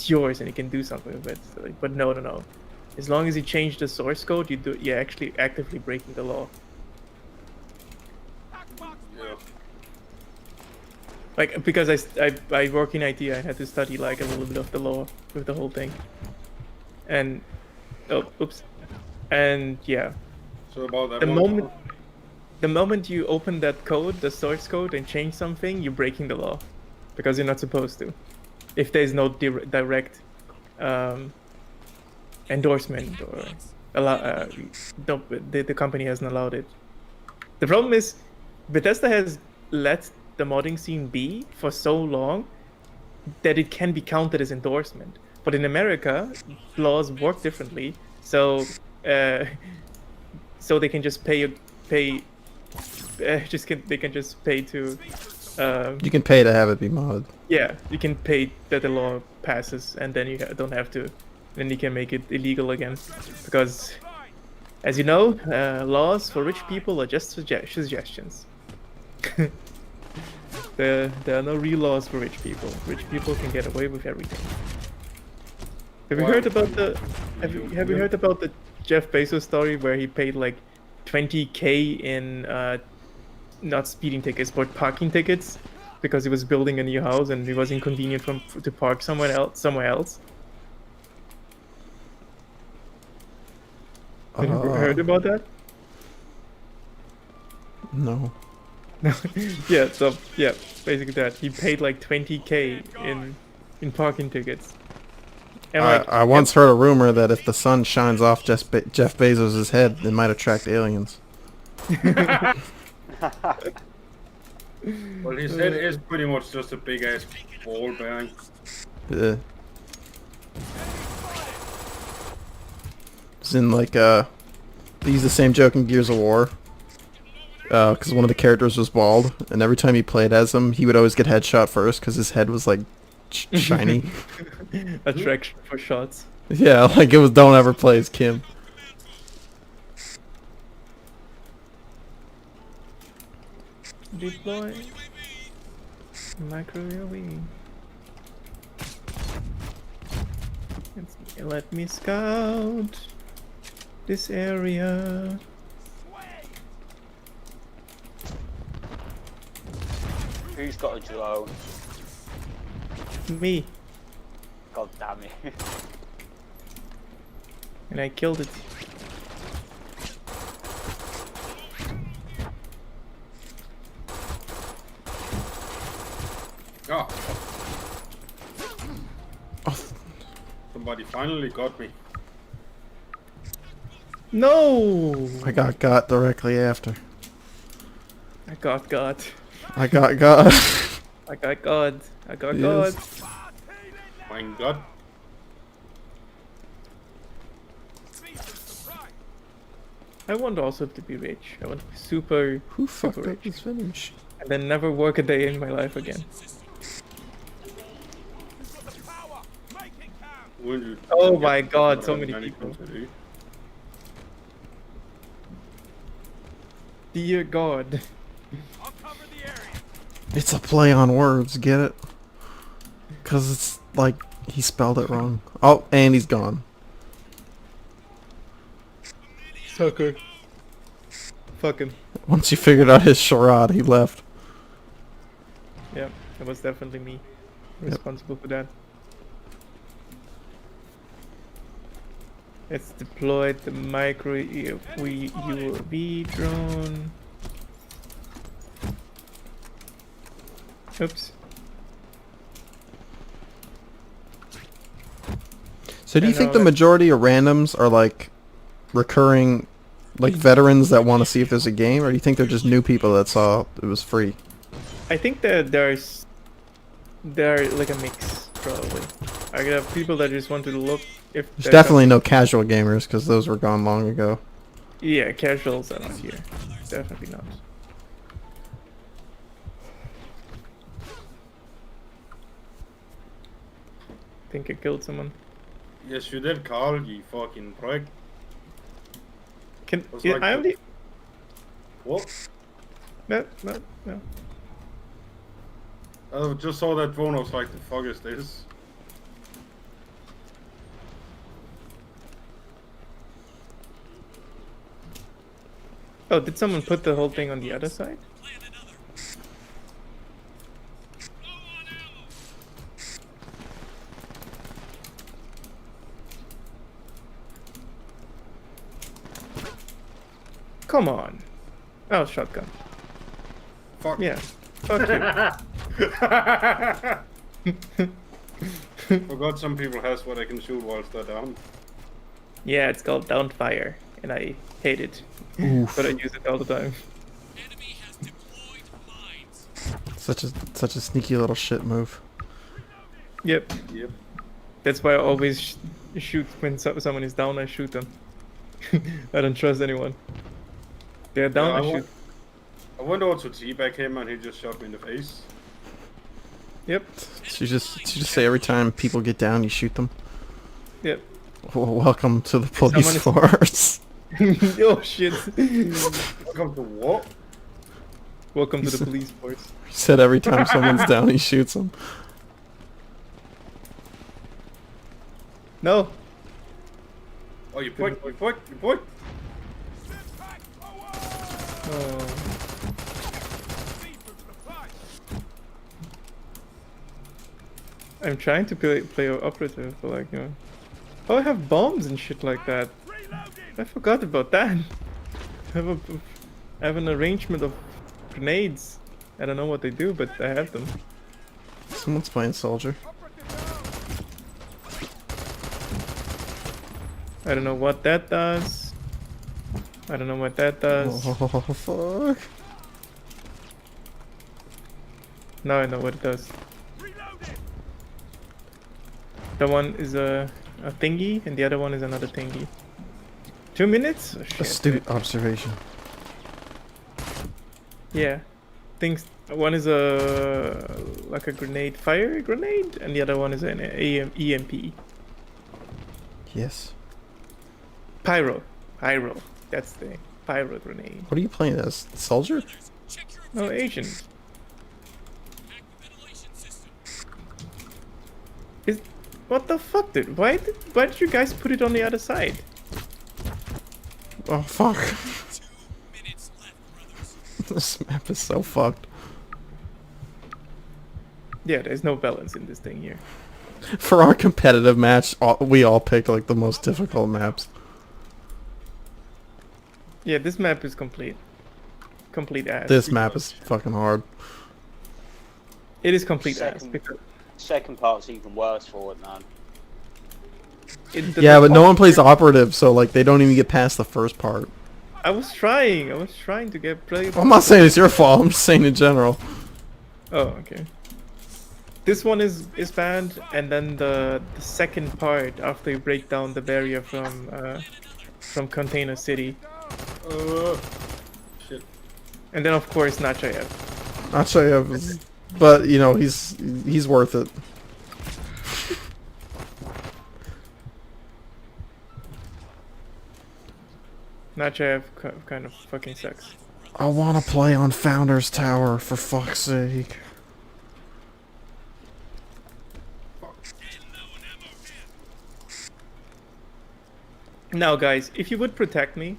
Speaker 1: yours and you can do something with it. So, like, but no. As long as you change the source code, you're actually actively breaking the law.
Speaker 4: Yeah.
Speaker 1: Like because I work in IT, I had to study like a little bit of the law with the whole thing. And and yeah,
Speaker 4: So about that
Speaker 1: the moment you open that code, the source code, and change something, you're breaking the law, because you're not supposed to. If there's no direct endorsement or the company hasn't allowed it. The problem is Bethesda has let the modding scene be for so long that it can be counted as endorsement. But in America, laws work differently, so they can just they can just pay to.
Speaker 2: You can pay to have it be modded.
Speaker 1: Yeah, you can pay that the law passes, and then you don't have to. Then you can make it illegal again, because, as you know, laws for rich people are just suggestions. There are no real laws for rich people. Rich people can get away with everything. Have you
Speaker 4: Well,
Speaker 1: heard about the? Have you heard about the Jeff Bezos story where he paid like 20K in not speeding tickets but parking tickets because he was building a new house and it was inconvenient to park somewhere else? Have you heard about that?
Speaker 2: No.
Speaker 1: Yeah, so yeah, basically that. He paid like 20K in parking tickets. And
Speaker 2: I once heard a rumor that if the sun shines off Jeff Bezos' head, it might attract aliens.
Speaker 4: Well, his head is pretty much just a big ass ball bearing.
Speaker 2: Yeah. It's in like they use the same joke in Gears of War. Because one of the characters was bald, and every time he played as him, he would always get headshot first because his head was like shiny.
Speaker 1: Attraction for shots.
Speaker 2: Yeah, like it was don't ever play as Kim.
Speaker 1: Deploy. Micro UAV. Let me scout this area.
Speaker 3: Who's got a drone?
Speaker 1: Me.
Speaker 3: God damn it.
Speaker 1: And I killed it.
Speaker 4: Oh. Somebody finally got me.
Speaker 1: No!
Speaker 2: I got directly after.
Speaker 1: I got God.
Speaker 2: I got.
Speaker 1: I got God. I got
Speaker 2: Yes.
Speaker 1: God.
Speaker 4: My God.
Speaker 1: I want also to be rich. I want to be super,
Speaker 2: Who fucked
Speaker 1: super
Speaker 2: up
Speaker 1: rich.
Speaker 2: this finish?
Speaker 1: And then never work a day in my life again.
Speaker 4: When you
Speaker 1: Oh
Speaker 4: get
Speaker 1: my God,
Speaker 4: what
Speaker 1: so
Speaker 4: I
Speaker 1: many
Speaker 4: managed
Speaker 1: people.
Speaker 4: to do.
Speaker 1: Dear God.
Speaker 5: I'll cover the area.
Speaker 2: It's a play on words, get it? Cause it's like he spelled it wrong. Oh, and he's gone.
Speaker 1: Sucker. Fuck him.
Speaker 2: Once he figured out his charade, he left.
Speaker 1: Yeah, it was definitely me responsible for that. Let's deploy the micro UAV drone. Oops.
Speaker 2: So do you
Speaker 1: I
Speaker 2: think
Speaker 1: know
Speaker 2: the
Speaker 1: that-
Speaker 2: majority of randoms are like recurring, like veterans that want to see if there's a game, or do you think they're just new people that saw it was free?
Speaker 1: I think that they're like a mix, probably. I have people that just want to look if
Speaker 2: There's definitely no casual gamers because those were gone long ago.
Speaker 1: Yeah, casuals are not here. Definitely not. Think I killed someone.
Speaker 4: Yes, you did, Carl, you fucking prick.
Speaker 1: Can
Speaker 4: Was
Speaker 1: yeah,
Speaker 4: like
Speaker 1: I
Speaker 4: the-
Speaker 1: only
Speaker 4: What?
Speaker 1: no.
Speaker 4: I just saw that drone, I was like, the fuck is this?
Speaker 1: Oh, did someone put the whole thing on the other side? Come on. Oh, shotgun.
Speaker 4: Fuck.
Speaker 1: Yeah. Fuck you.
Speaker 4: Forgot some people has what I can shoot whilst they're down.
Speaker 1: Yeah, it's called downfire, and I hate it. But I use it all the time.
Speaker 5: Enemy has deployed mines.
Speaker 2: Such a sneaky little shit move.
Speaker 1: Yep.
Speaker 4: Yep.
Speaker 1: That's why I always shoot when someone is down. I shoot them. I don't trust anyone. They're down. I shoot.
Speaker 4: I went over to teabag him and he just shot me in the face.
Speaker 1: Yep.
Speaker 2: So you just say every time people get down, you shoot them.
Speaker 1: Yep.
Speaker 2: Well, welcome to the police
Speaker 1: someone
Speaker 2: force.
Speaker 1: Oh shit.
Speaker 4: Welcome to what?
Speaker 1: Welcome to the police force.
Speaker 2: He said every time someone's down, he shoots them.
Speaker 1: No.
Speaker 4: Oh, you put.
Speaker 1: Oh. I'm trying to play operative, but like, you know. Oh, I have bombs and shit like that. I forgot about that. I have an arrangement of grenades. I don't know what they do, but I have them.
Speaker 2: Someone's playing soldier.
Speaker 1: I don't know what that does. I don't know what that does.
Speaker 2: Oh, fuck.
Speaker 1: Now I know what it does. The one is a thingy, and the other one is another thingy. 2 minutes? Oh, shit.
Speaker 2: Astute observation.
Speaker 1: Yeah. Things. One is like a fire grenade, and the other one is an EMP.
Speaker 2: Yes.
Speaker 1: Pyro. That's the pyro grenade.
Speaker 2: What are you playing as? Soldier?
Speaker 5: Check your
Speaker 1: No, agent.
Speaker 5: hack the ventilation system.
Speaker 1: What the fuck, dude? Why did you guys put it on the other side?
Speaker 2: Oh, fuck.
Speaker 5: 2 minutes left, brothers.
Speaker 2: This map is so fucked.
Speaker 1: Yeah, there's no balance in this thing here.
Speaker 2: For our competitive match, we all picked like the most difficult maps.
Speaker 1: Yeah, this map is complete. Complete ass.
Speaker 2: This map is fucking hard.
Speaker 1: It is complete ass.
Speaker 3: Second.
Speaker 1: Because
Speaker 3: Second part's even worse for it, man.
Speaker 2: Yeah, but no one plays operative, so like they don't even get past the first part.
Speaker 1: I was trying to get play.
Speaker 2: I'm not saying it's your fault. I'm just saying in general.
Speaker 1: Oh, okay. This one is banned, and then the second part after you break down the barrier from Container City,
Speaker 4: Shit.
Speaker 1: and then of course Nachayev.
Speaker 2: Nachayev is, but you know he's worth it.
Speaker 1: Nachayev kind of fucking sucks.
Speaker 2: I want to play on Founders Tower for fuck's sake.
Speaker 1: Now, guys, if you would protect me,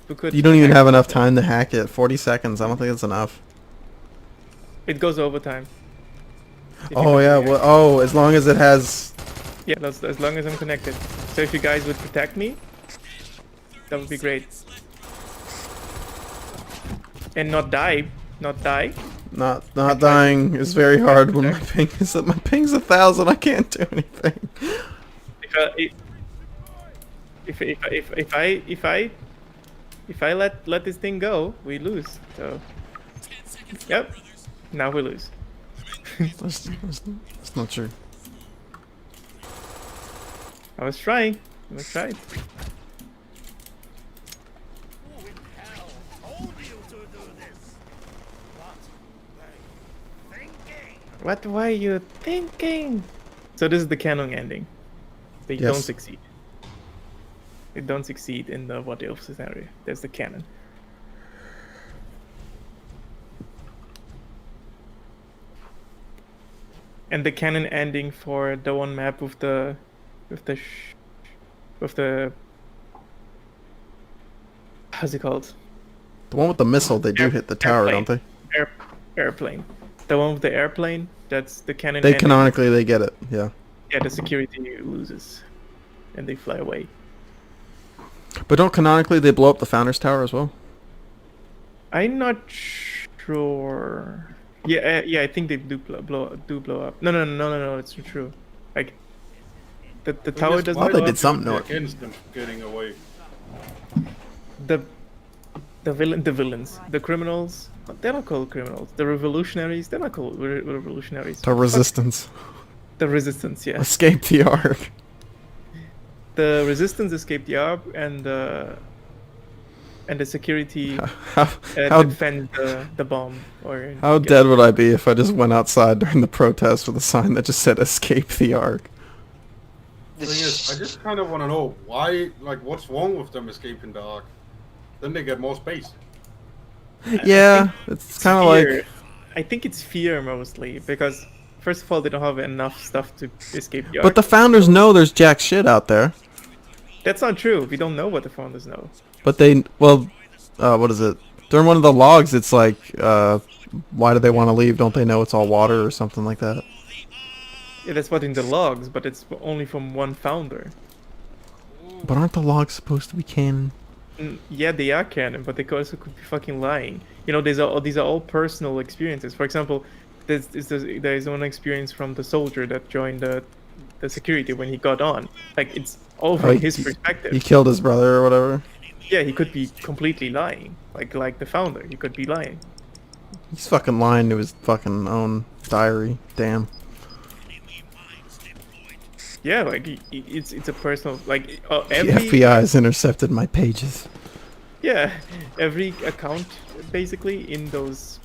Speaker 1: we could.
Speaker 2: You don't even have enough time to hack it. 40 seconds. I don't think it's enough.
Speaker 1: It goes overtime. If you
Speaker 2: Oh yeah. Well, oh, as long as it has.
Speaker 1: Yeah, as long as I'm connected. So if you guys would protect me, that would be great. And not die. Not die.
Speaker 2: Not dying is very hard when my ping is at my ping's 1,000. I can't do anything.
Speaker 1: If I let this thing go, we lose. So,
Speaker 5: 10 seconds
Speaker 1: yep.
Speaker 5: left, brothers.
Speaker 1: Now we lose.
Speaker 2: That's not true.
Speaker 1: I was trying. What were you thinking? So this is the canon ending. They
Speaker 2: Yes.
Speaker 1: don't succeed. They don't succeed in the what if scenario. There's the canon. And the canon ending for the one map with the how's it called?
Speaker 2: The one with the missile, they do hit the tower, don't they?
Speaker 1: Airplane. The one with the airplane. That's the canon.
Speaker 2: They
Speaker 1: ending.
Speaker 2: canonically they get it. Yeah.
Speaker 1: Yeah, the security loses, and they fly away.
Speaker 2: But don't canonically they blow up the Founders Tower as well?
Speaker 1: I'm not sure. Yeah, yeah, I think they do blow up. No, it's not true. Like the tower doesn't.
Speaker 2: Thought they did something to it.
Speaker 4: Against them getting away.
Speaker 1: The villains, the criminals. They're not called criminals. The revolutionaries. They're not called revolutionaries.
Speaker 2: The resistance.
Speaker 1: The resistance. Yeah.
Speaker 2: Escape the Ark.
Speaker 1: The resistance escaped the Ark, and the security
Speaker 2: How
Speaker 1: defend the bomb. Or
Speaker 2: how
Speaker 1: get-
Speaker 2: dead would I be if I just went outside during the protest with a sign that just said "Escape the Ark"?
Speaker 4: The thing is, I just kind of want to know why, like, what's wrong with them escaping the Ark? Then they get more space.
Speaker 2: Yeah, it's kind of
Speaker 1: Fear.
Speaker 2: like.
Speaker 1: I think it's fear mostly because first of all they don't have enough stuff to escape the
Speaker 2: But the
Speaker 1: arc.
Speaker 2: founders know there's jack shit out there.
Speaker 1: That's not true. We don't know what the founders know.
Speaker 2: But they, well, what is it? During one of the logs, it's like, why do they want to leave? Don't they know it's all water or something like that?
Speaker 1: Yeah, that's what in the logs, but it's only from one founder.
Speaker 2: But aren't the logs supposed to be canon?
Speaker 1: Yeah, they are canon, but they also could be fucking lying. You know, these are all personal experiences. For example, there is one experience from the soldier that joined the security when he got on. Like it's all from his perspective.
Speaker 2: He killed his brother or whatever.
Speaker 1: Yeah, he could be completely lying. Like the founder, he could be lying.
Speaker 2: He's fucking lying to his fucking own diary. Damn.
Speaker 1: Yeah, like it's a personal like
Speaker 2: The
Speaker 1: every
Speaker 2: FBI has intercepted my pages.
Speaker 1: yeah every account basically in those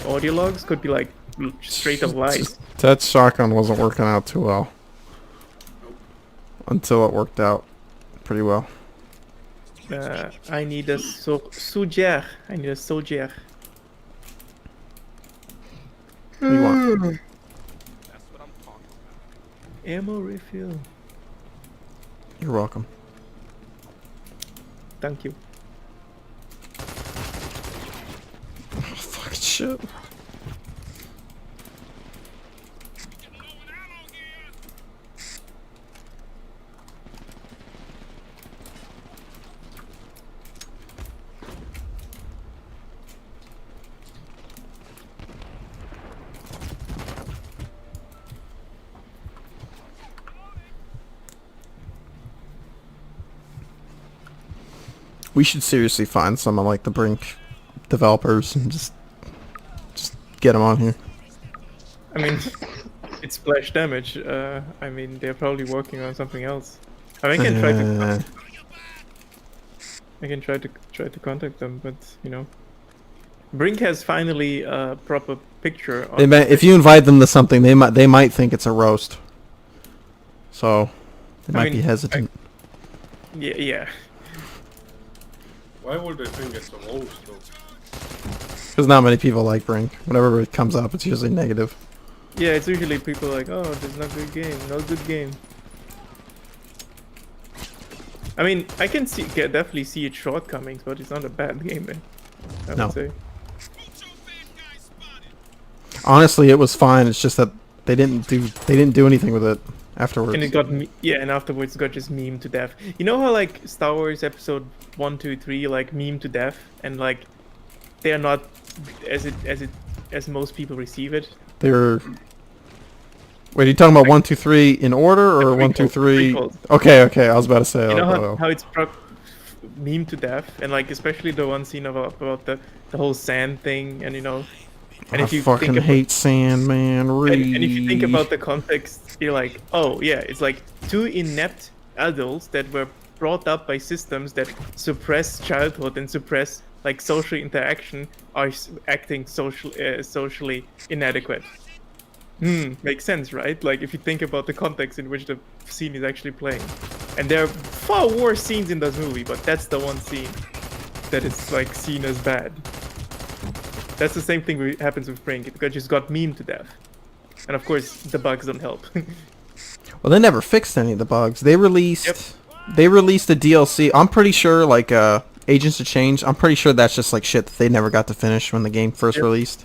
Speaker 1: audio logs could be like straight up lies.
Speaker 2: That shotgun wasn't working out too well. Until it worked out pretty well.
Speaker 1: I need a soldier. I need a soldier.
Speaker 2: What do you want?
Speaker 1: Ammo refill.
Speaker 2: You're welcome.
Speaker 1: Thank you.
Speaker 2: Fucking shit. We should seriously find someone like the Brink developers and just get them on here.
Speaker 1: I mean, it's splash damage. I mean, they're probably working on something else. I mean, I can try to contact them, but you know, Brink has finally a proper picture.
Speaker 2: If you invite them to something, they might think it's a roast. So they might be hesitant.
Speaker 1: Yeah.
Speaker 4: Why would they think it's a roast though?
Speaker 2: Because not many people like Brink. Whenever it comes up, it's usually negative.
Speaker 1: Yeah, it's usually people like, oh, this is not a good game, not a good game. I mean, I can definitely see its shortcomings, but it's not a bad game, man. I would say.
Speaker 2: Honestly, it was fine. It's just that they didn't do anything with it afterwards.
Speaker 1: And it got and afterwards it got just memed to death. You know how like Star Wars Episode 1, 2, 3 like meme to death, and like they are not as most people receive it.
Speaker 2: They're. Wait, are you talking about 1, 2, 3 in order, or 1, 2, 3? Okay. I was about to say.
Speaker 1: You know how it's meme to death, and like especially the one scene about the whole sand thing, and you know. And
Speaker 2: I fucking hate sand, man.
Speaker 1: And if you think about the context, you're like, oh yeah, it's like two inept adults that were brought up by systems that suppress childhood and suppress like social interaction are acting socially inadequate. Makes sense, right? Like if you think about the context in which the scene is actually playing. And there are far worse scenes in this movie, but that's the one scene that is like seen as bad. That's the same thing happens with Brink. It just got memed to death. And of course, the bugs don't help.
Speaker 2: Well, they never fixed any of the bugs. They released a DLC. I'm pretty sure, like, Agents of Change, I'm pretty sure that's just, like, shit that they never got to finish when the game first released.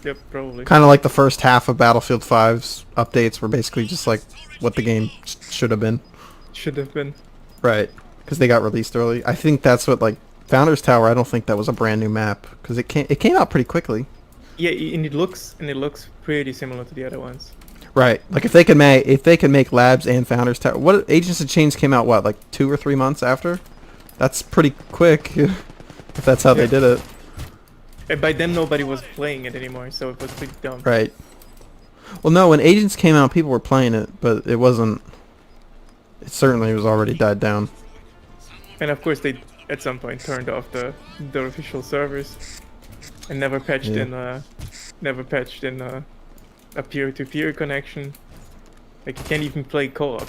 Speaker 1: Yep, probably.
Speaker 2: Kind of like the first half of Battlefield 5's updates were basically just, like, what the game should have been.
Speaker 1: Should have been.
Speaker 2: Right. Because they got released early. I think that's what, like, Founders Tower, I don't think that was a brand new map. Because it came out pretty quickly.
Speaker 1: Yeah, and it looks pretty similar to the other ones.
Speaker 2: Right. Like if they could make Labs and Founders Tower, what Agents of Change came out like 2 or 3 months after? That's pretty quick. If that's how they did it.
Speaker 1: And by then nobody was playing it anymore, so it was pretty dumb.
Speaker 2: Right. Well, no, when Agents came out, people were playing it, but it wasn't. It certainly was already died down.
Speaker 1: And of course they at some point turned off the official servers and never patched in a peer-to-peer connection. Like you can't even play co-op.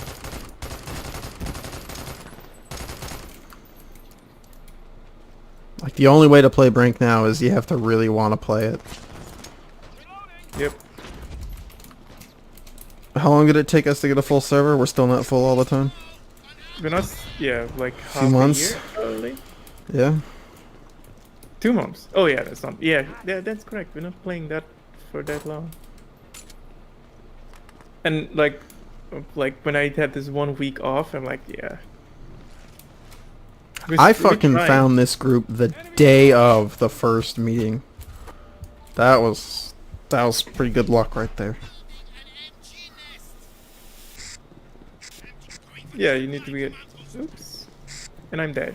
Speaker 2: Like the only way to play Brink now is you have to really want to play it.
Speaker 1: Yep.
Speaker 2: How long did it take us to get a full server? We're still not full all the time.
Speaker 1: We're not. Yeah, like half
Speaker 2: Few months.
Speaker 1: a year probably.
Speaker 2: Yeah.
Speaker 1: 2 months. Oh yeah, that's not. Yeah, that's correct. We're not playing that for that long. And like when I had this 1 week off, I'm like, yeah.
Speaker 2: I fucking found this group the day of the first meeting. That was pretty good luck right there.
Speaker 1: Yeah, you need to be. Oops. And I'm dead.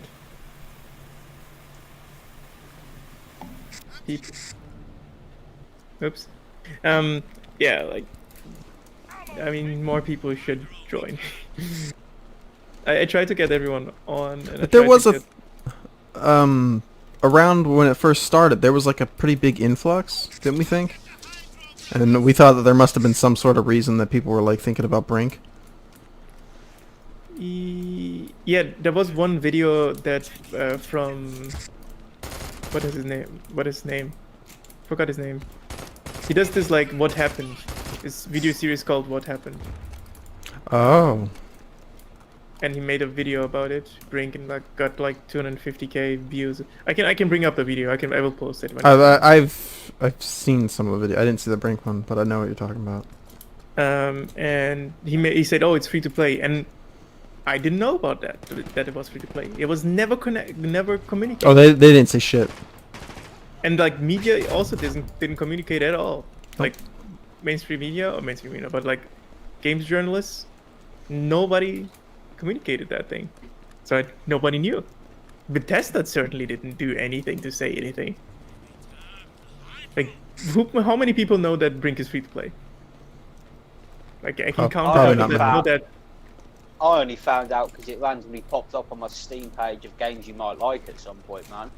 Speaker 1: Peep. Oops. Yeah, like. I mean, more people should join. I tried to get everyone on. And
Speaker 2: But there was around when it first started, there was like a pretty big influx, didn't we think? And we thought that there must have been some sort of reason that people were like thinking about Brink.
Speaker 1: Yeah, there was one video that from what is his name? What is his name? Forgot his name. He does this like what happened. This video series called What Happened.
Speaker 2: Oh.
Speaker 1: And he made a video about it. Brink and like got like 250k views. I can bring up the video. I will post it.
Speaker 2: I've seen some of the video. I didn't see the Brink one, but I know what you're talking about.
Speaker 1: And he said, oh, it's free to play, and I didn't know about that it was free to play. It was never communicated.
Speaker 2: Oh, they didn't say shit.
Speaker 1: And like media also didn't communicate at all. Like mainstream media, but like games journalists, nobody communicated that thing. So nobody knew. Bethesda certainly didn't do anything to say anything. Like, how many people know that Brink is free to play? Like, I can count
Speaker 2: probably
Speaker 1: out
Speaker 2: not
Speaker 1: know that.
Speaker 3: I only found out because it randomly popped up on my Steam page of games you might like at some point, man.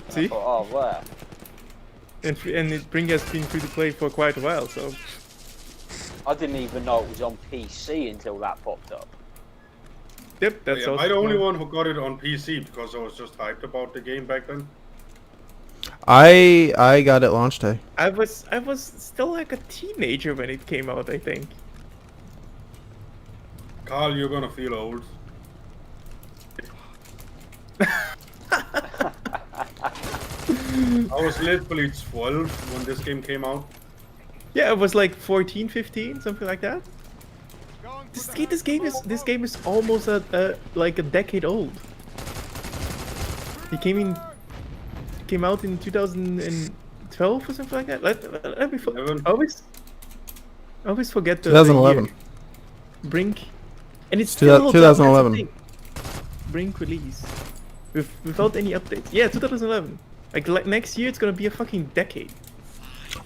Speaker 3: And
Speaker 1: See?
Speaker 3: I thought, oh, where?
Speaker 1: And Brink has been free to play for quite a while, so.
Speaker 3: I didn't even know it was on PC until that popped up.
Speaker 1: Yep, that's
Speaker 4: Yeah,
Speaker 1: also.
Speaker 4: I'm the only one who got it on PC because I was just hyped about the game back then.
Speaker 2: I got it launch day.
Speaker 1: I was still like a teenager when it came out, I think.
Speaker 4: Carl, you're gonna feel old. I was literally 12 when this game came out.
Speaker 1: Yeah, it was like 14, 15, something like that. This game is almost like a decade old. It came out in 2012 or something like that. Let me always forget the
Speaker 2: 2011.
Speaker 1: year. Brink, and it's still
Speaker 2: 2011.
Speaker 1: Brink release without any updates. Yeah, 2011. Like next year, it's gonna be a fucking decade.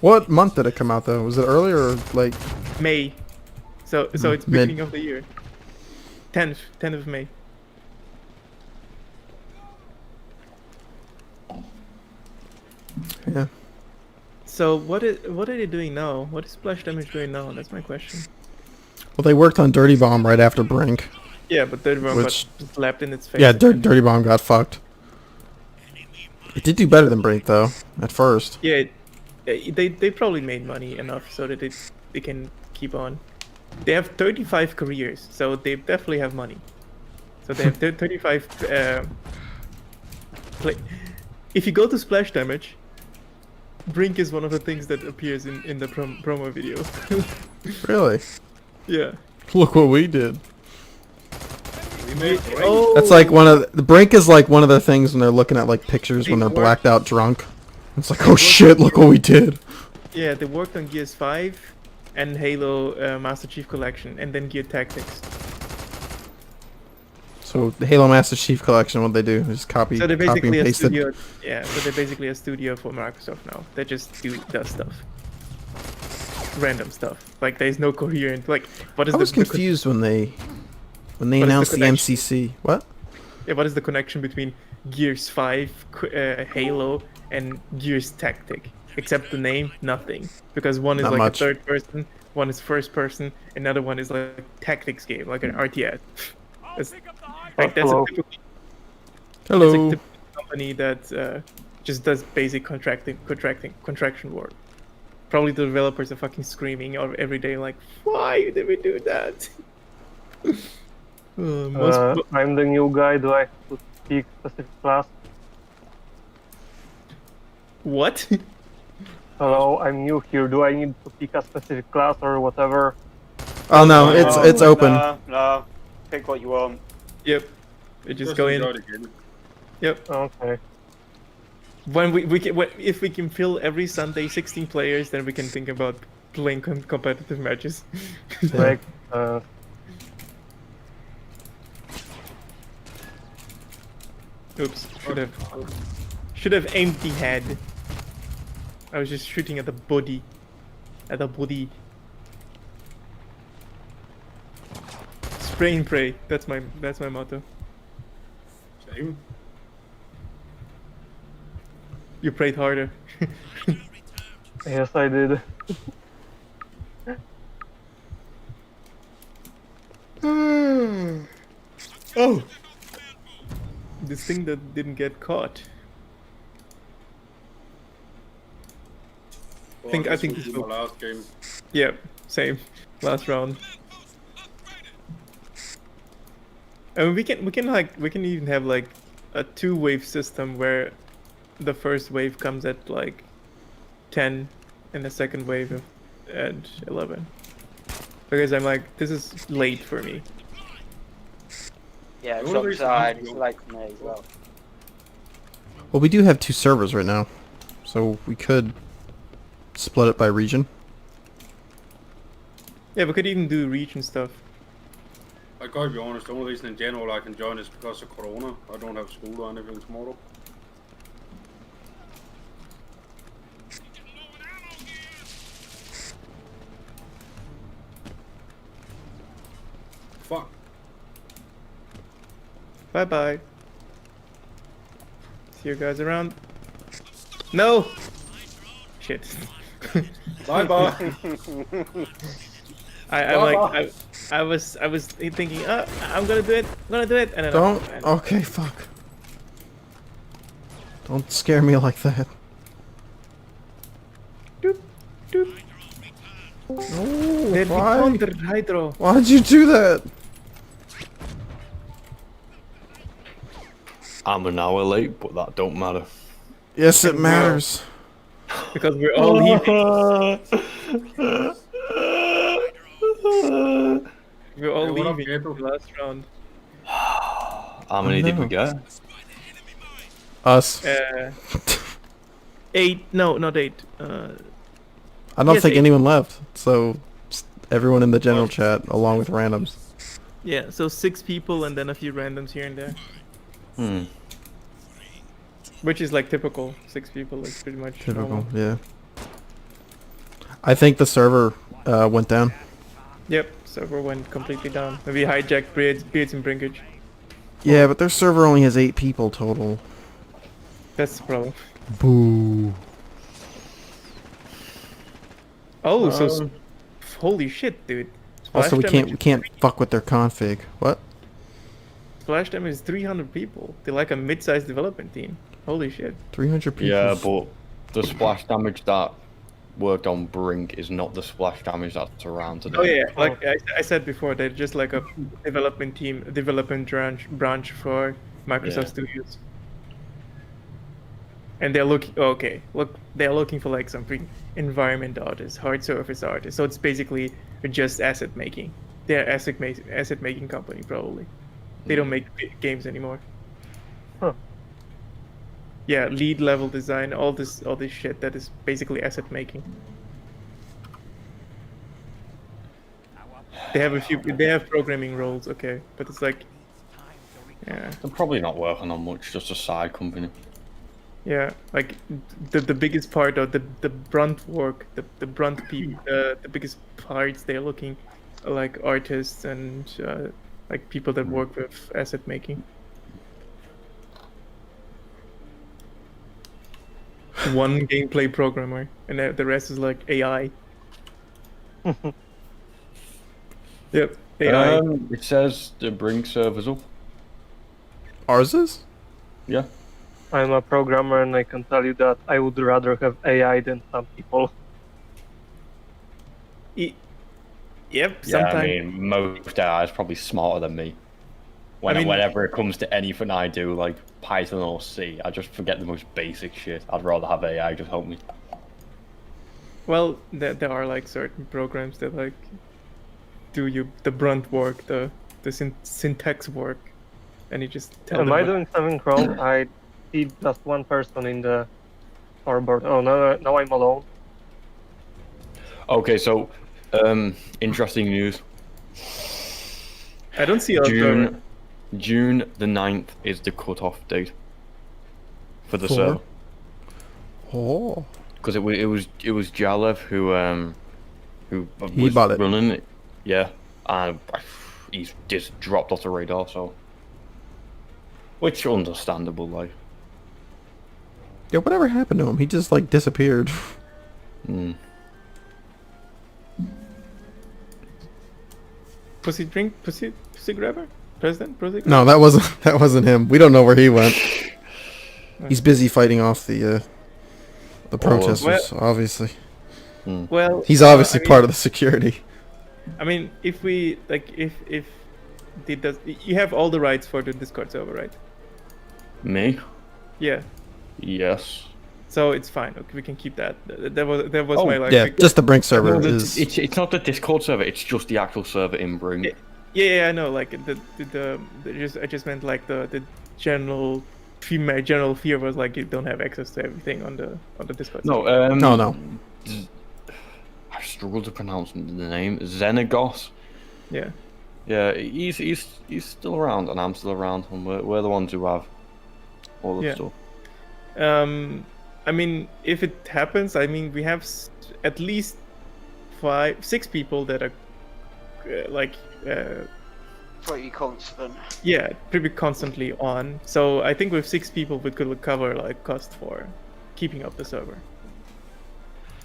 Speaker 2: What month did it come out though? Was it earlier or like
Speaker 1: May. So it's beginning of the year. 10th of May.
Speaker 2: yeah?
Speaker 1: So what are they doing now? What is Splash Damage doing now? That's my question.
Speaker 2: Well, they worked on Dirty Bomb right after Brink.
Speaker 1: Yeah, but Dirty Bomb
Speaker 2: Which-
Speaker 1: got slapped in its face.
Speaker 2: Yeah, Dirty Bomb got fucked. It did do better than Brink though at first.
Speaker 1: Yeah, they probably made money enough so that they can keep on. They have 35 careers, so they definitely have money. So they have 35 If you go to Splash Damage, Brink is one of the things that appears in the promo video.
Speaker 2: Really?
Speaker 1: Yeah.
Speaker 2: Look what we did.
Speaker 4: We made Brink.
Speaker 1: Oh,
Speaker 2: That's like the Brink is like one of the things when they're looking at like pictures when they're
Speaker 1: They
Speaker 2: blacked out drunk. It's like, oh shit, look what we did.
Speaker 1: yeah, they worked on Gears 5 and Halo Master Chief Collection, and then Gear Tactics.
Speaker 2: So the Halo Master Chief Collection, what they do is copy
Speaker 1: So they're
Speaker 2: and
Speaker 1: basically a
Speaker 2: paste it.
Speaker 1: studio. Yeah, so they're basically a studio for Microsoft now. They just does stuff, random stuff. Like there's no coherent. Like what is
Speaker 2: I was
Speaker 1: the
Speaker 2: confused when they
Speaker 1: What is
Speaker 2: announced
Speaker 1: the
Speaker 2: the
Speaker 1: connection?
Speaker 2: MCC. What?
Speaker 1: Yeah, what is the connection between Gears 5, Halo, and Gears Tactic? Except the name, nothing. Because one is
Speaker 2: Not
Speaker 1: like
Speaker 2: much.
Speaker 1: a third person, one is first person, another one is like a tactics game, like an RTS. That's, like that's a
Speaker 2: Hello.
Speaker 1: typical,
Speaker 2: Hello.
Speaker 1: That's like typical company that just does basic contraction work. Probably the developers are fucking screaming every day, like, why did we do that?
Speaker 6: I'm the new guy. Do I have to speak specific class?
Speaker 1: What?
Speaker 6: Hello, I'm new here. Do I need to pick a specific class or whatever?
Speaker 2: Oh no, it's open.
Speaker 3: No, pick what you want.
Speaker 1: Yep. We just go in.
Speaker 4: enjoy the game.
Speaker 1: Yep.
Speaker 6: Okay.
Speaker 1: When if we can fill every Sunday 16 players, then we can think about playing competitive matches.
Speaker 6: Like,
Speaker 1: Oops. Should have aimed the head. I was just shooting at the body. At the body. Spray and pray. That's my motto.
Speaker 4: Same.
Speaker 1: You prayed harder.
Speaker 6: yes, I did.
Speaker 1: Oh! This thing that didn't get caught.
Speaker 4: Well,
Speaker 1: I
Speaker 4: this
Speaker 1: think
Speaker 4: will
Speaker 1: this
Speaker 4: be
Speaker 1: will-
Speaker 4: my last game.
Speaker 1: Yep, same. Last round. I mean, we can even have like a 2-wave system where the first wave comes at like 10 and the second wave at 11. Because I'm like, this is late for me.
Speaker 3: Yeah, it's
Speaker 4: One of these
Speaker 3: upside.
Speaker 4: is-
Speaker 3: It's like me as well.
Speaker 2: Well, we do have 2 servers right now, so we could split it by region.
Speaker 1: Yeah, we could even do region stuff.
Speaker 4: I gotta be honest, the only reason in general I can join is because of Corona. I don't have school or anything tomorrow. Fuck.
Speaker 1: Bye bye. See you guys around. No! Shit.
Speaker 4: Bye bye.
Speaker 1: I was thinking, I'm gonna do it, and then
Speaker 2: Don't.
Speaker 1: and-
Speaker 2: Okay, fuck. Don't scare me like that.
Speaker 1: Doop, doop. Der
Speaker 2: Why?
Speaker 1: Victor Hydro.
Speaker 2: Why did you do that?
Speaker 7: I'm an hour late, but that don't matter.
Speaker 2: Yes, it matters.
Speaker 1: Because we're all leaving. We're all
Speaker 4: Hey, what up,
Speaker 1: leaving
Speaker 4: Gabriel?
Speaker 1: the last round.
Speaker 7: How many did we
Speaker 2: no.
Speaker 7: get?
Speaker 2: Us.
Speaker 1: 8, no, not 8.
Speaker 2: I don't
Speaker 1: yes,
Speaker 2: think
Speaker 1: 8.
Speaker 2: anyone left. So everyone in the general chat, along with randoms.
Speaker 1: Yeah, so 6 people and then a few randoms here and there.
Speaker 7: Hmm.
Speaker 1: Which is like typical. 6 people is pretty much
Speaker 2: Typical,
Speaker 1: normal.
Speaker 2: yeah. I think the server went down.
Speaker 1: Yep, server went completely down. Maybe hijacked Beards and Brinkage.
Speaker 2: Yeah, but their server only has 8 people total.
Speaker 1: That's the problem.
Speaker 2: Boo.
Speaker 1: Oh, so holy shit, dude.
Speaker 2: Also, we
Speaker 1: Splash
Speaker 2: can't fuck with their config. What?
Speaker 1: Splash damage is 300 people. They're like a mid-sized development team. Holy shit.
Speaker 2: 300 people.
Speaker 7: Yeah, but the splash damage that worked on Brink is not the splash damage that's around today.
Speaker 1: Oh yeah, like I said before, they're just like a development team, a development branch for Microsoft
Speaker 7: Yeah.
Speaker 1: Studios. And they're looking, they're looking for like something environment artists, hard surface artists. So it's basically just asset making. They're asset making company probably. They don't make games anymore.
Speaker 6: Huh.
Speaker 1: Yeah, lead level design, all this shit that is basically asset making. They have programming roles, okay, but it's like, yeah,
Speaker 7: They're probably not working on much, just a side company.
Speaker 1: yeah, like the biggest part of the brunt work, the brunt people, the biggest parts they're looking like artists and like people that work with asset making. One gameplay programmer, and the rest is like AI. Yep, AI.
Speaker 7: It says the Brink server's up.
Speaker 2: Ours is?
Speaker 7: Yeah.
Speaker 6: I'm a programmer and I can tell you that I would rather have AI than some people.
Speaker 1: Yep.
Speaker 7: Yeah,
Speaker 1: Sometimes.
Speaker 7: I mean, most AI is probably smarter than me. Whenever it comes to anything I do, like Python or C, I just forget the most basic shit. I'd rather have AI just help me.
Speaker 1: Well, there are like certain programs that like do the brunt work, the syntax work, and you just tell
Speaker 6: Am
Speaker 1: them
Speaker 6: I
Speaker 1: what-
Speaker 6: doing something wrong? I see just one person in the scoreboard. Oh, now I'm alone.
Speaker 7: Okay, so interesting news.
Speaker 1: I don't see other.
Speaker 7: June the 9th is the cutoff date for the
Speaker 2: For?
Speaker 7: server.
Speaker 2: Oh.
Speaker 7: Because it was Jalev who
Speaker 2: He
Speaker 7: was
Speaker 2: bought it.
Speaker 7: running it. Yeah, and he's just dropped off the radar. So, which understandable, like.
Speaker 2: Yeah, whatever happened to him? He just like disappeared.
Speaker 7: Mm.
Speaker 1: Pussy grabber? President? Pussy grabber?
Speaker 2: No, that wasn't him. We don't know where he went. He's busy fighting off the protesters, obviously.
Speaker 1: Well,
Speaker 2: He's obviously part of the security.
Speaker 1: I mean, if we like, if you have all the rights for the Discord server, right?
Speaker 7: Me?
Speaker 1: Yeah.
Speaker 7: Yes.
Speaker 1: So it's fine. Okay, we can keep that. That was my like.
Speaker 2: Yeah, just the Brink server
Speaker 7: No,
Speaker 2: is.
Speaker 7: it's not the Discord server. It's just the actual server in Brink.
Speaker 1: Yeah, I know. Like I just meant like the general fear was like you don't have access to everything on the Discord.
Speaker 7: No,
Speaker 1: server.
Speaker 2: No.
Speaker 7: I struggle to pronounce the name. Xenagos.
Speaker 1: Yeah.
Speaker 7: Yeah, he's still around, and I'm still around, and we're the ones who have all the stuff.
Speaker 1: I mean, if it happens, I mean, we have at least 6 people that are
Speaker 3: Pretty constant.
Speaker 1: yeah, pretty constantly on. So I think with 6 people, we could cover like cost for keeping up the server.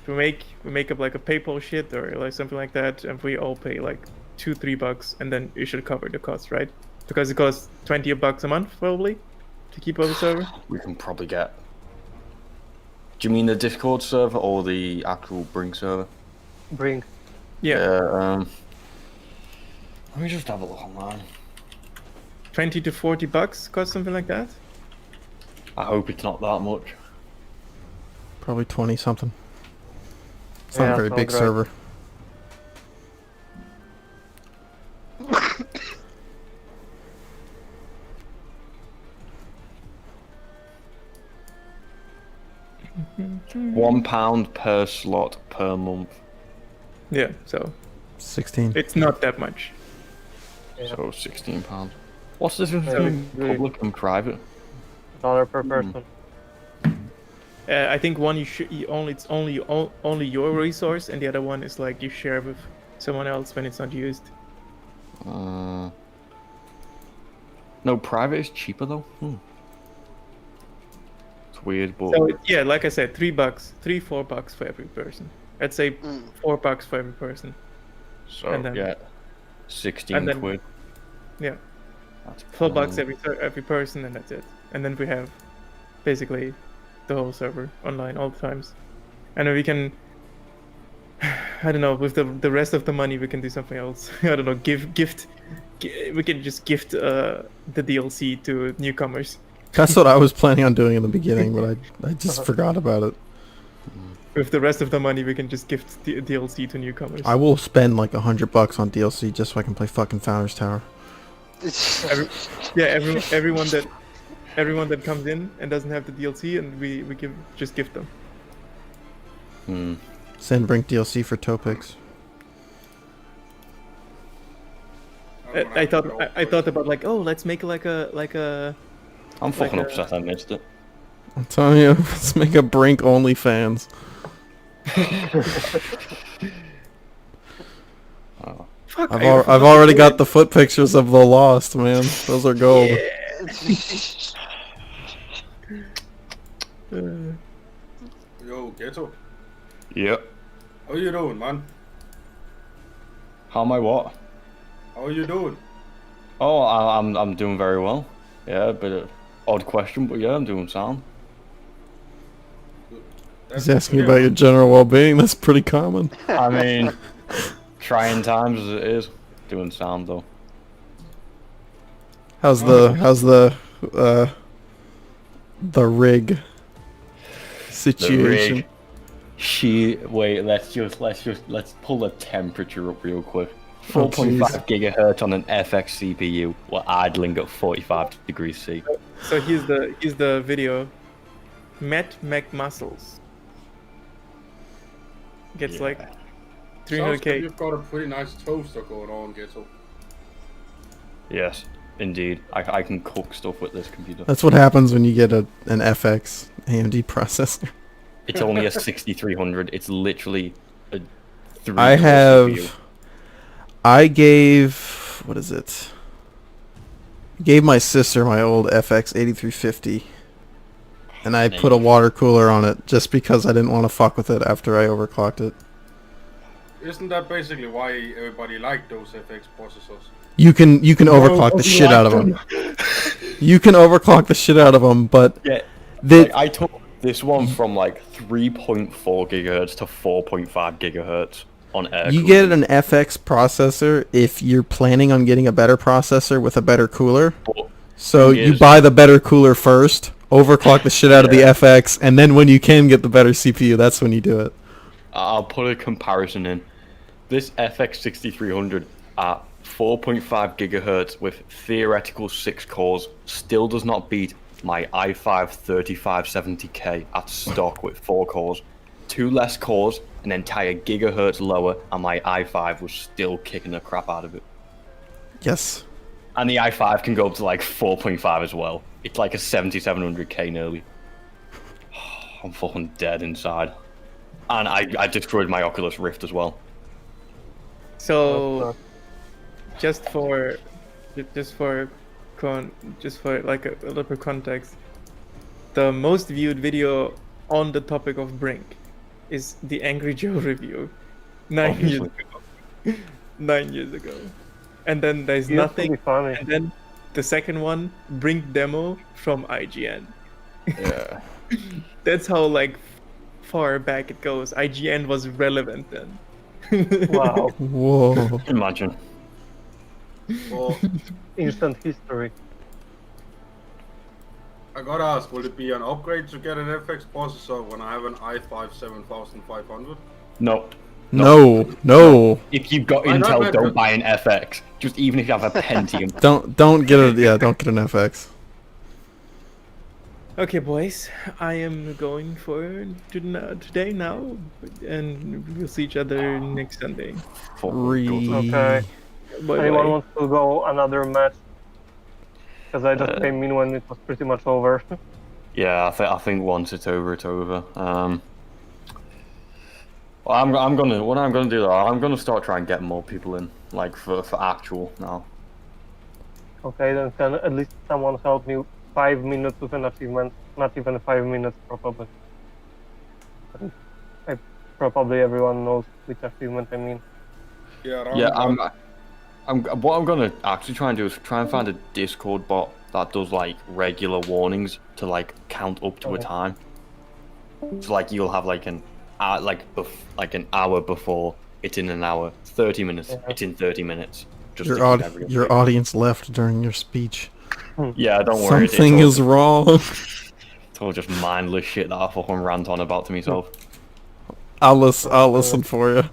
Speaker 1: If we make up like a PayPal shit or like something like that, and we all pay like $2-3, and then you should cover the cost, right? Because it costs $20 a month probably to keep up the server.
Speaker 7: We can probably get. Do you mean the Discord server or the actual Brink server?
Speaker 6: Brink.
Speaker 1: Yeah.
Speaker 7: Let me just have a look online.
Speaker 1: $20 to $40 cost something like that.
Speaker 7: I hope it's not that much.
Speaker 2: Probably 20 something. It's not
Speaker 6: Yeah,
Speaker 2: a very
Speaker 6: sounds
Speaker 2: big
Speaker 6: right.
Speaker 2: server.
Speaker 7: £1 per slot per month.
Speaker 1: Yeah, so
Speaker 2: 16.
Speaker 1: it's not that much.
Speaker 6: Yeah.
Speaker 7: So £16. What's the difference
Speaker 6: Yeah,
Speaker 7: between
Speaker 6: really.
Speaker 7: public and private?
Speaker 6: $1 per person.
Speaker 1: I think one it's only your resource, and the other one is like you share with someone else when it's not used.
Speaker 7: No, private is cheaper though. It's weird, but
Speaker 1: So yeah, like I said, $4 for every person. I'd say $4 for every person.
Speaker 7: so
Speaker 1: and then-
Speaker 7: yeah, 16
Speaker 1: and then-
Speaker 7: quid.
Speaker 1: Yeah,
Speaker 7: That's
Speaker 1: $4 every person, and that's it. And then we have basically the whole server online all the times, and then we can. I don't know. With the rest of the money, we can do something else. I don't know. We can just gift the DLC to newcomers.
Speaker 2: That's what I was planning on doing in the beginning, but I just forgot about it.
Speaker 1: With the rest of the money, we can just gift the DLC to newcomers.
Speaker 2: I will spend like $100 on DLC just so I can play fucking Founders Tower.
Speaker 1: Everyone that comes in and doesn't have the DLC, and we just gift them.
Speaker 2: Send Brink DLC for Topix.
Speaker 1: I thought about like, oh, let's make like a
Speaker 7: I'm fucking
Speaker 1: like
Speaker 7: upset I missed it.
Speaker 2: I'm telling you, let's make a Brink OnlyFans.
Speaker 1: fuck.
Speaker 2: I've already got the foot pictures of the Lost, man. Those are gold.
Speaker 4: Yo, Ghetto.
Speaker 7: Yep.
Speaker 4: How you doing, man?
Speaker 7: How am I what?
Speaker 4: How are you doing?
Speaker 7: Oh, I'm doing very well. Yeah, Odd question, but yeah, I'm doing sound.
Speaker 2: He's asking about your general well-being. That's pretty common.
Speaker 7: I mean, trying times as it is. Doing sound though.
Speaker 2: How's the rig
Speaker 7: The
Speaker 2: situation?
Speaker 7: rig. Wait, let's pull the temperature up real quick.
Speaker 2: Oh,
Speaker 7: 4.5
Speaker 2: jeez.
Speaker 7: gigahertz on an FX CPU. We're idling at 45 degrees C.
Speaker 1: So here's the video. Matt McMuscles gets like
Speaker 4: Sounds like
Speaker 1: 300k.
Speaker 4: you've got a pretty nice toaster going on, Ghetto.
Speaker 7: Yes, indeed. I can cook stuff with this computer.
Speaker 2: That's what happens when you get an FX AMD processor.
Speaker 7: It's only a 6300. It's literally a 3
Speaker 2: I
Speaker 7: CPU.
Speaker 2: have. I gave. What is it? Gave my sister my old FX 8350. And I put a water cooler on it just because I didn't want to fuck with it after I overclocked it.
Speaker 4: Isn't that basically why everybody liked those FX processors?
Speaker 2: You can overclock the shit out of them. You can overclock the shit out of them, but
Speaker 7: Yeah.
Speaker 2: the
Speaker 7: Like, I took this one from like 3.4 gigahertz to 4.5 gigahertz on air.
Speaker 2: you
Speaker 7: cooling.
Speaker 2: get an FX processor if you're planning on getting a better processor with a better cooler.
Speaker 7: But
Speaker 2: So
Speaker 7: thing
Speaker 2: you
Speaker 7: is-
Speaker 2: buy the better cooler first, overclock the shit out of the
Speaker 7: Yeah.
Speaker 2: FX, and then when you can get the better CPU, that's when you do it.
Speaker 7: I'll put a comparison in. This FX 6300 at 4.5 gigahertz with theoretical 6 cores still does not beat my i5 3570K at stock with 4 cores. 2 less cores, an entire gigahertz lower, and my i5 was still kicking the crap out of it.
Speaker 2: Yes.
Speaker 7: And the i5 can go up to like 4.5 as well. It's like a 7700K nearly. I'm fucking dead inside. And I destroyed my Oculus Rift as well.
Speaker 1: So just for like a little bit context, the most viewed video on the topic of Brink is the Angry Joe review 9 years
Speaker 7: Obviously.
Speaker 1: ago. 9 years ago. And then there's
Speaker 6: It used to be
Speaker 1: nothing.
Speaker 6: funny.
Speaker 1: And then the second one, Brink demo from IGN.
Speaker 7: Yeah.
Speaker 1: That's how like far back it goes. IGN was relevant then.
Speaker 6: Wow.
Speaker 2: Whoa.
Speaker 7: Imagine.
Speaker 4: Well,
Speaker 6: Instant history.
Speaker 4: I gotta ask, will it be an upgrade to get an FX processor when I have an i5 7500?
Speaker 7: No.
Speaker 2: No.
Speaker 7: If you've got
Speaker 4: Why not,
Speaker 7: Intel,
Speaker 4: man?
Speaker 7: don't buy an FX. Just even if you have a Pentium.
Speaker 2: Don't get a don't get an FX.
Speaker 1: Okay, boys, I am going for today now, and we'll see each other next Sunday.
Speaker 6: Okay.
Speaker 1: Bye
Speaker 6: Anyone
Speaker 1: bye.
Speaker 6: wants to go another match? Because I just came in when it was pretty much over.
Speaker 7: Yeah, I think once it's over, it's over. Well, I'm gonna what I'm gonna do though. I'm gonna start trying to get more people in, like for actual now.
Speaker 6: Okay, then can at least someone help me 5 minutes with an achievement? Not even 5 minutes, probably. Probably everyone knows which achievement I mean.
Speaker 4: Yeah, around
Speaker 7: Yeah,
Speaker 4: about-
Speaker 7: what I'm gonna actually try and do is try and find a Discord bot that does like regular warnings to like count up to a
Speaker 6: Okay.
Speaker 7: time. So like you'll have like an an hour before it's in an hour, 30 minutes
Speaker 6: Yeah.
Speaker 7: it's in 30 minutes. Just
Speaker 2: Your
Speaker 7: to keep everyone
Speaker 2: your
Speaker 7: safe.
Speaker 2: audience left during your speech.
Speaker 7: Yeah, don't worry.
Speaker 2: Something
Speaker 7: it's all,
Speaker 2: is wrong.
Speaker 7: it's all just mindless shit that I fucking rant on about to myself.
Speaker 2: I'll listen for you.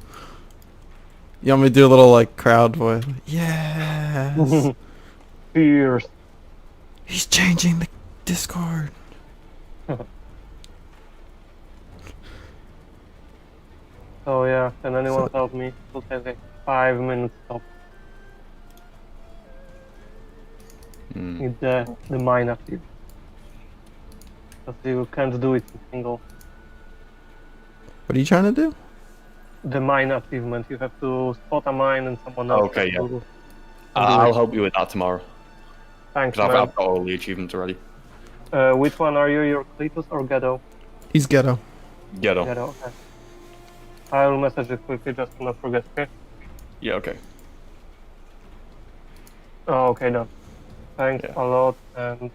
Speaker 2: You want me to do a little like crowd voice? Yes.
Speaker 6: Fierce.
Speaker 2: He's changing the Discord.
Speaker 6: So yeah, can anyone help me? It'll take like 5 minutes stop.
Speaker 7: Mm.
Speaker 6: Need the mine active. Because you can't do it in single.
Speaker 2: What are you trying to do?
Speaker 6: The mine achievement, you have to spot a mine and someone else
Speaker 7: Okay,
Speaker 6: has
Speaker 7: yeah.
Speaker 6: to
Speaker 7: I'll help you with that tomorrow.
Speaker 6: Thanks,
Speaker 7: Because
Speaker 6: man.
Speaker 7: I've got all the achievements already.
Speaker 6: Which one are you, your Cletus or Ghetto?
Speaker 2: He's ghetto.
Speaker 7: Get on.
Speaker 6: Ghetto, okay. I'll message it quickly just to not forget, okay?
Speaker 7: Yeah, okay.
Speaker 6: Oh, okay, done. Thanks
Speaker 7: Yeah.
Speaker 6: a lot, and